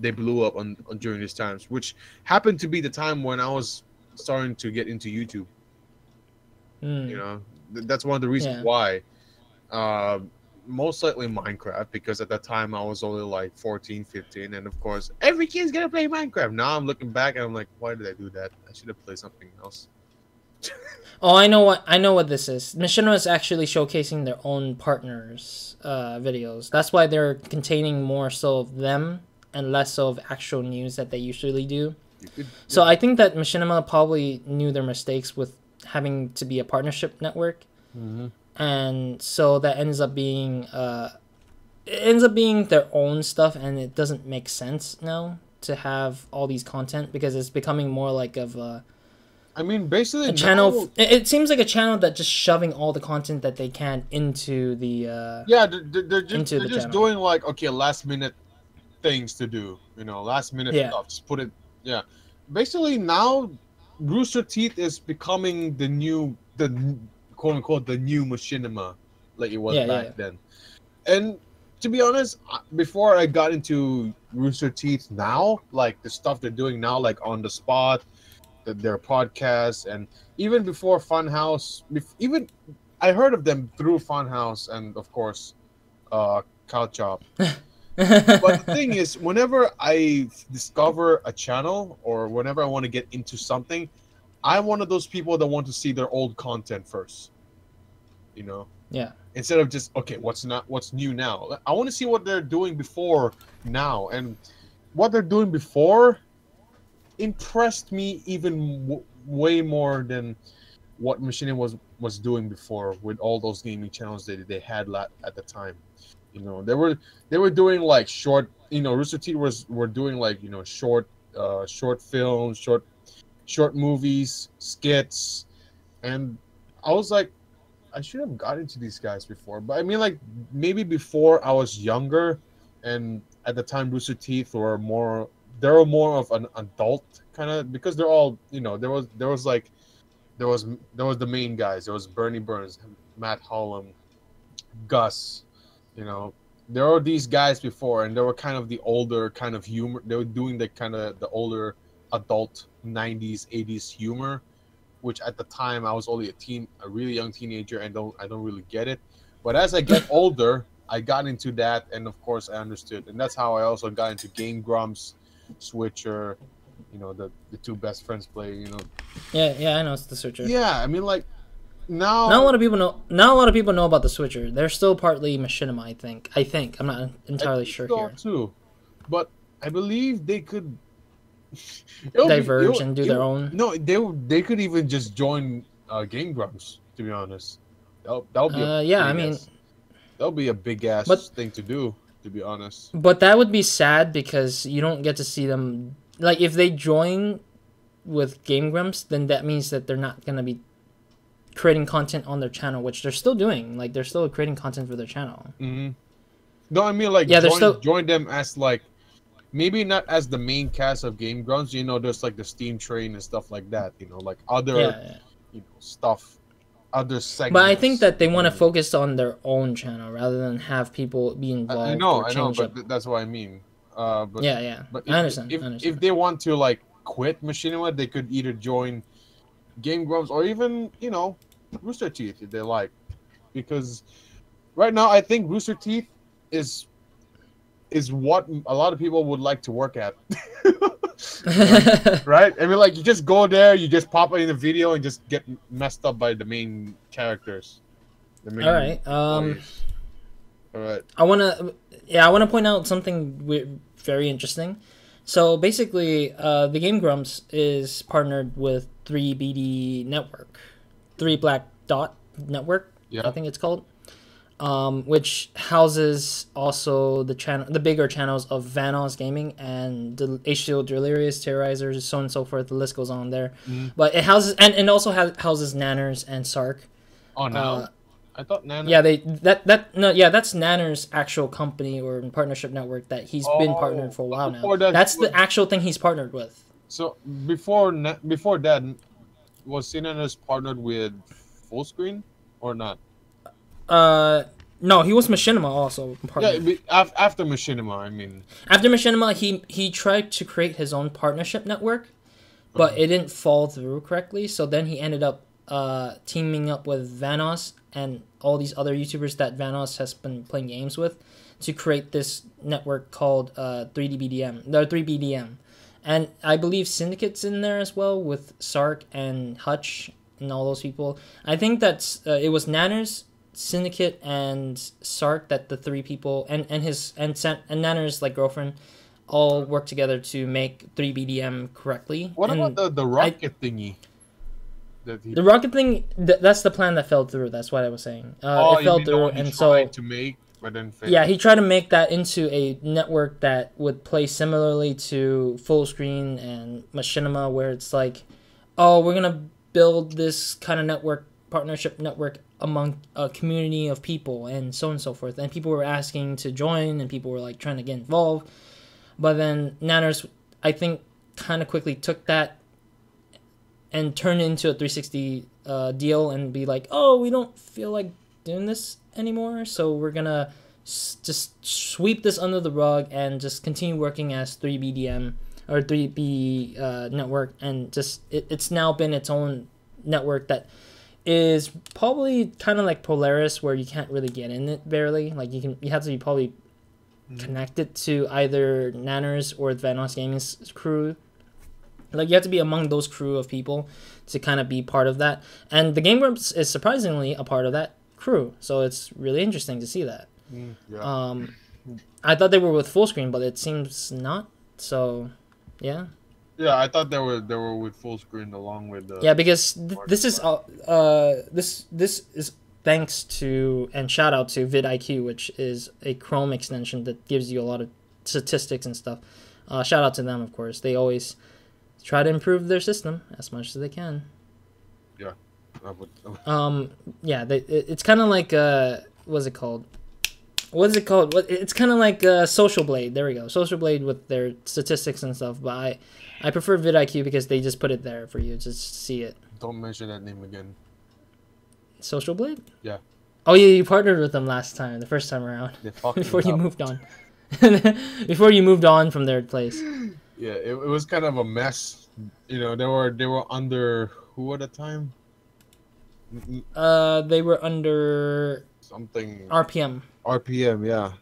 They blew up on during these times, which happened to be the time when I was starting to get into YouTube. That's one of the reasons why. Most likely Minecraft, because at that time I was only like 14, 15, and of course every kid's gonna play Minecraft. Now I'm looking back and I'm like, why did I do that? I should have played something else. Oh, I know what this is. Machinima is actually showcasing their own partners' videos. That's why they're containing more so of them and less so of actual news that they usually do. So I think that Machinima probably knew their mistakes with having to be a partnership network. Mm-hmm. And so that ends up being their own stuff, and it doesn't make sense now to have all these content because it's becoming more like of a. I mean, basically a channel. It seems like a channel that just shoving all the content that they can into the. They're just doing like last minute things to do. Last minute stuff. Just put it. Yeah, basically now, Rooster Teeth is becoming the quote unquote the new Machinima, like it was back then. And to be honest, before I got into Rooster Teeth, now like the stuff they're doing now, like On the Spot, their podcasts, and even before Funhouse, even I heard of them through Funhouse and of course, Cow Chop. But the thing is, whenever I discover a channel or whenever I want to get into something, I'm one of those people that want to see their old content first. Yeah. Instead of just what's new now. I want to see what they're doing before now, and what they're doing before impressed me even way more than what Machinima was doing before with all those gaming channels they had at the time. They were doing like short. Rooster Teeth were doing like short films, short movies, skits, and I was like, I should have got into these guys before. But I mean, like maybe before I was younger, and at the time Rooster Teeth were more of an adult kind of, because they're all there was the main guys. There was Bernie Burns, Matt Hollum, Gus. There were these guys before, and they were kind of the older kind of humor. They were doing the kind of the older adult 90s 80s humor, which at the time I was only a really young teenager, and I don't really get it. But as I get older, I got into that, and of course I understood, and that's how I also got into Game Grumps, Switcher, the two best friends play. Yeah, I know it's the Switcher. Yeah, I mean, like now not a lot of people know. Not a lot of people know about the Switcher. They're still partly Machinima, I think. I'm not entirely sure here. Too, but I believe they could diverge and do their own. No, they could even just join Game Grumps. To be honest, that'll be that'll be a big ass thing to do. To be honest, but that would be sad because you don't get to see them. Like if they join with Game Grumps, then that means that they're not gonna be creating content on their channel, which they're still doing. Like they're still creating content for their channel. Mm-hmm. No, I mean like join them as like maybe not as the main cast of Game Grumps. You know, there's like the Steam train and stuff like that. You know, like other you know stuff. Other segments. But I think that they want to focus on their own channel rather than have people be involved. I know, but that's what I mean. But, yeah. But I understand. If they want to like quit Machinima, they could either join Game Grumps or even Rooster Teeth if they like, because right now I think Rooster Teeth is what a lot of people would like to work at. Right? I mean, like, you just go there, you just pop it in the video and just get messed up by the main characters. All right. All right. I wanna point out something very interesting. So basically, the Game Grumps is partnered with 3BD Network, 3 Black Dot Network. Yeah. I think it's called. Which houses also the bigger channels of RozaldVaneGAME and the H2O Delirious, Terrorizers, so on and so forth. The list goes on there. Mm-hmm. But it houses and also houses Nanners and Sark. Oh no, I thought Nanners. Yeah, that's Nanners' actual company or partnership network that he's been partnered for a while now. That's the actual thing he's partnered with. So before that, was Nanners partnered with Fullscreen or not? No, he was Machinima also. Yeah, after Machinima, I mean. After Machinima, he tried to create his own partnership network, but it didn't fall through correctly. So then he ended up teaming up with Vanos and all these other YouTubers that Vanos has been playing games with to create this network called 3BDM. And I believe Syndicate's in there as well with Sark and Hutch and all those people. I think that's it was Nanners, Syndicate, and Sark that the 3 people and Nanner's like girlfriend all work together to make 3BDM correctly. What about the rocket thingy? The rocket thing, that's the plan that fell through. That's what I was saying. It fell through, and so to make, but then failed. Yeah, he tried to make that into a network that would play similarly to Fullscreen and Machinima, where it's like, oh, we're gonna build this kind of partnership network among a community of people and so on and so forth. And people were asking to join and people were like trying to get involved. But then Nanners, I think, kind of quickly took that and turned it into a 360 deal and be like, oh, we don't feel like doing this anymore. So we're going to just sweep this under the rug and just continue working as 3BDM or 3B network. And just it's now been its own network that is probably kind of like Polaris, where you can't really get in it barely. Like you have to be probably connected to either Nanners or RozaldVaneGAME's crew. Like you have to be among those crew of people to kind of be part of that. And the Game Grumps is surprisingly a part of that crew, so it's really interesting to see that. Yeah. I thought they were with Fullscreen, but it seems not. So, yeah. Yeah, I thought they were with Fullscreen along with the. Yeah, because this is thanks to and shout out to vidIQ, which is a Chrome extension that gives you a lot of statistics and stuff. Shout out to them, of course. They always try to improve their system as much as they can. Yeah. Yeah. It's kind of like what's it called? It's kind of like Social Blade. There we go. Social Blade with their statistics and stuff. But I prefer vidIQ because they just put it there for you to see it. Don't mention that name again. Social Blade? Yeah. Oh yeah, you partnered with them last time, the first time around. Before you moved on. Before you moved on from their place. Yeah, it was kind of a mess. You know, they were under who at the time? They were under something RPM. RPM, yeah.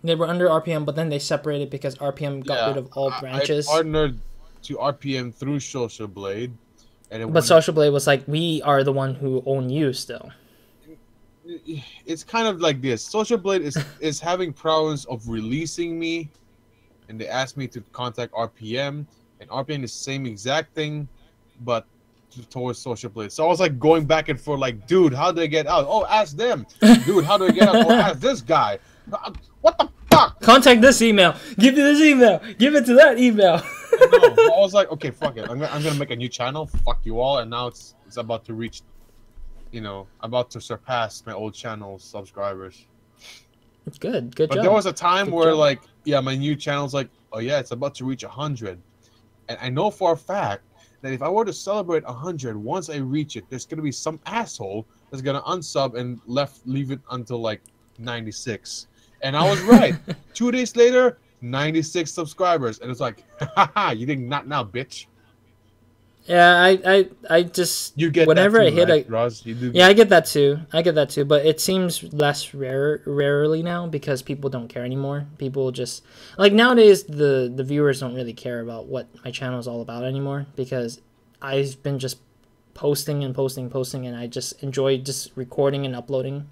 They were under RPM, but then they separated because RPM got rid of all branches. I partnered to RPM through Social Blade, but Social Blade was like, we are the one who own you still. It's kind of like this. Social Blade is having problems of releasing me, and they asked me to contact RPM, and RPM is the same exact thing, but towards Social Blade. So I was like going back and forth, like, dude, how do I get out? Oh, ask them. Dude, how do I get out? Oh, ask this guy. What the fuck? Contact this email. Give me this email. Give it to that email. I was like, okay, fuck it. I'm gonna make a new channel. Fuck you all. And now it's about to reach you know, about to surpass my old channel subscribers. Good But job. there was a time Good where job. like, yeah, my new channel's like, oh yeah, it's about to reach 100, and I know for a fact that if I were to celebrate 100, once I reach it, there's gonna be some asshole that's gonna unsub and leave it until like 96. And I was right. 2 days later, 96 subscribers, and it's like, haha, you think not now, bitch. Yeah, I just You get whenever that too, I hit right, a Roz? You do. yeah, I get that too. But it seems less rarely now because people don't care anymore. People just like nowadays the viewers don't really care about what my channel is all about anymore because I've been just posting and posting, and I just enjoy just recording and uploading,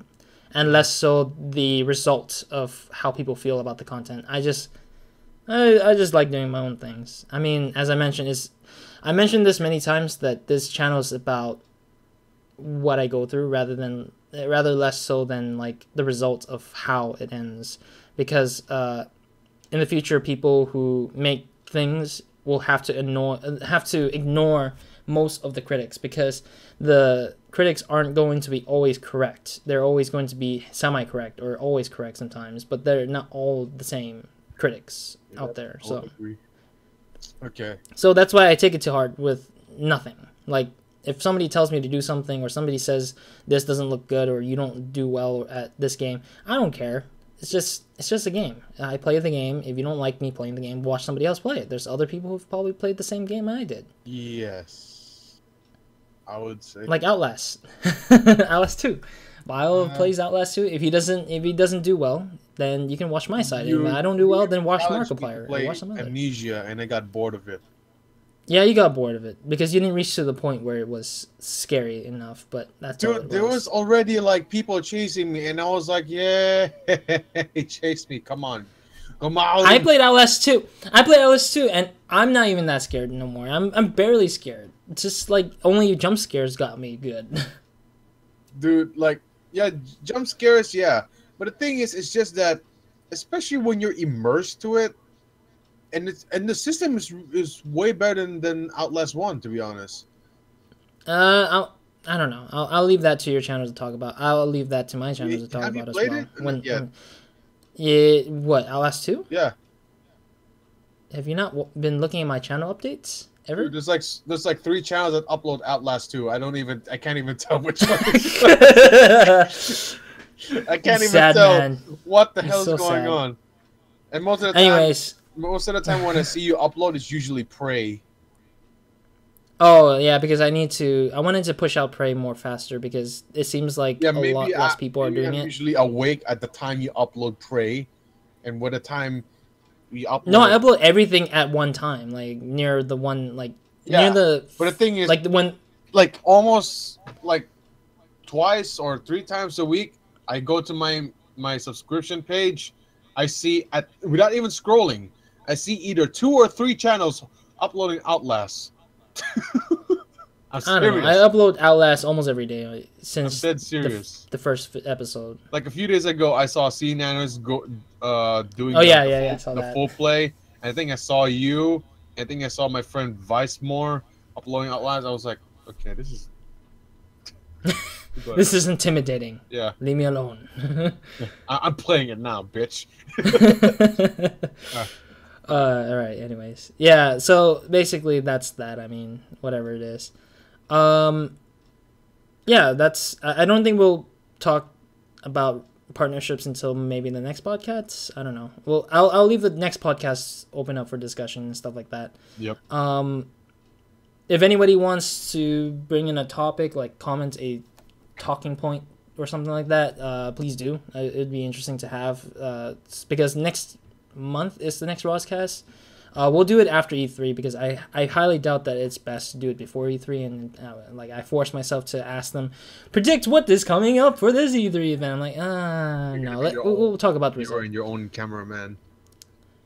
and less so the result of how people feel about the content. I just like doing my own things. I mean, as I mentioned this many times that this channel is about what I go through rather less so than like the result of how it ends, because in the future people who make things will have to ignore most of the critics, because the critics aren't going to be always correct. They're always going to be semi-correct or always correct sometimes, but they're not all the same critics out there. So okay, so that's why I take it to heart with nothing. Like if somebody tells me to do something, or somebody says this doesn't look good, or you don't do well at this game, I don't care. It's just a game. I play the game. If you don't like me playing the game, watch somebody else play it. There's other people who've probably played the same game I did. yes, I would say like Outlast. Outlast 2. Bio plays Outlast 2. If he doesn't do well, then you can watch my side. If I don't do well, then watch Markiplier or watch some other. Amnesia, and I got bored of it. Yeah, you got bored of it because you didn't reach to the point where it was scary enough. But that's Dude, there was already like people chasing me, and I was like, "Yeah, he chased me. Come on." I played Outlast 2. And I'm not even that scared no more. I'm barely scared. It's just like only jump scares got me good. Dude, like, yeah, jump scares, yeah. But the thing is, it's just that, especially when you're immersed to it, and the system is way better than Outlast 1, to be honest. I don't know. I'll leave that to your channel to talk about. I'll leave that to my channel to talk about as well. Yeah, what, Outlast 2? Yeah. Have you not been looking at my channel updates ever? Dude, there's like 3 channels that upload Outlast 2. I can't even tell which one. I can't even tell man. What the hell's going on. And most of the time when I see you upload, it's usually Prey. Oh yeah, because I wanted to push out Prey more faster because it seems like a lot less people are doing it. I'm usually awake at the time you upload Prey, and by the time we upload. No, I upload everything at one time, like near the one, like near the. But the thing is, like the one, like almost like twice or 3 times a week, I go to my subscription page. I see without even scrolling, I see either 2 or 3 channels uploading Outlast. I don't know. I upload Outlast almost every day since I'm dead serious. The first episode. Like a few days ago, I saw C Nanners doing the full play. I think I saw you. I think I saw my friend Vicemore uploading Outlast. I was like, okay, this is this is intimidating. Yeah, leave me alone. I'm playing it now, bitch. All right. Anyways, yeah. So basically, that's that. I mean, whatever it is. Yeah. That's. I don't think we'll talk about partnerships until maybe the next podcast. I don't know. Well, I'll leave the next podcast open up for discussion and stuff like that. Yep. If anybody wants to bring in a topic, like comment a talking point or something like that, please do. It'd be interesting to have. Because next month is the next RozCast. We'll do it after E3 because I highly doubt that it's best to do it before E3, and like I forced myself to ask them predict what is coming up for this E3 event. I'm like, no, we'll talk about the result. You're your own cameraman.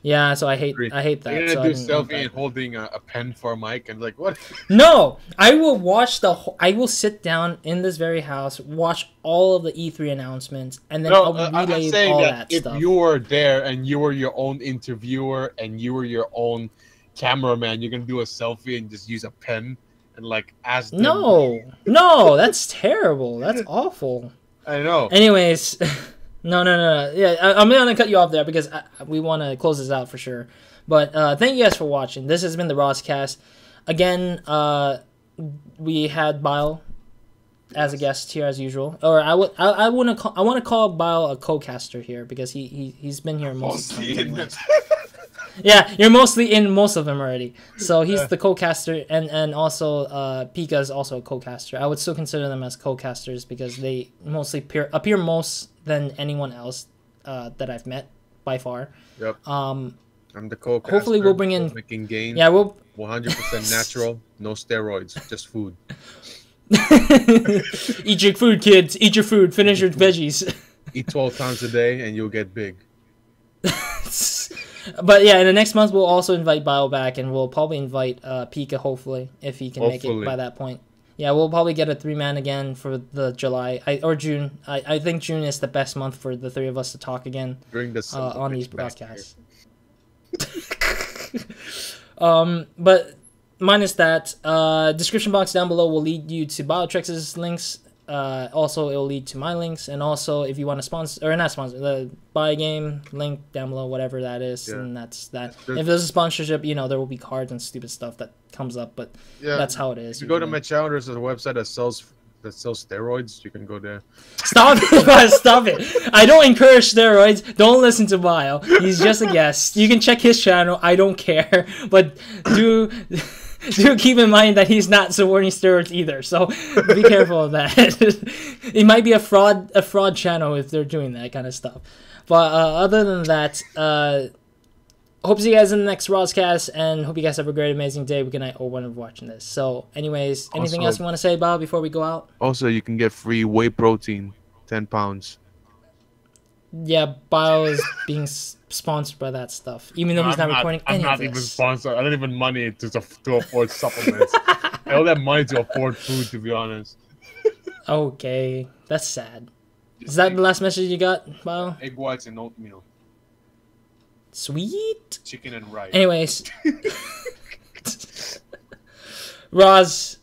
Yeah, so I hate that. You're gonna do selfie and holding a pen for a mic and like what? No, I will sit down in this very house, watch all of the E3 announcements, and then I'll relay all that stuff. If you were there and you were your own interviewer and you were your own cameraman, you're gonna do a selfie and just use a pen and like ask them. No, that's terrible. That's awful. I know. Anyways, no. Yeah, I'm gonna cut you off there because we want to close this out for sure. But thank you guys for watching. This has been the RozCast. Again, we had Bile as a guest here as usual, or I want to call Bile a co-caster here because he's been here most of the time. Yeah, you're mostly in most of them already. So he's the co-caster, and also Pika is also a co-caster. I would still consider them as co-casters because they mostly appear most than anyone else that I've met by far. Yep. I'm the co-caster. Hopefully we'll bring in making gains. Yeah, we'll 100% natural, no steroids, just food. Eat your food, kids. Eat your food. Finish your veggies. Eat 12 times a day, and you'll get big. But yeah, in the next month we'll also invite Bio back, and we'll probably invite Pika, hopefully, if he can make it by that point. Yeah, we'll probably get a 3-man again for the July or June. I think June is the best month for the three of us to talk again during the on these broadcasts. But minus that, description box down below will lead you to BioTrex's links. Also, it will lead to my links, and also if you want to sponsor or not sponsor, the buy a game link down below, whatever that is, and that's that. If there's a sponsorship, there will be cards and stupid stuff that comes up, but that's how it is. If you go to Machinima, there's a website that sells steroids. You can go there. Stop it! Stop it! I don't encourage steroids. Don't listen to Bio. He's just a guest. You can check his channel. I don't care, but do keep in mind that he's not supporting steroids either. So be careful of that. It might be a fraud channel if they're doing that kind of stuff. But other than that, hope to see you guys in the next RozCast, and hope you guys have a great, amazing day. Good night, or whenever watching this. So, anyways, anything else you want to say, Bob, before we go out? Also, you can get free whey protein, 10 pounds. Yeah, Bio is being sponsored by that stuff, even though he's not recording any of this. I'm not even sponsored. I don't even money to afford supplements. I don't have money to afford food, to be honest. Okay, that's sad. Is that the last message you got, Bio? Egg whites and oatmeal. Sweet. Chicken and rice. Anyways. Roz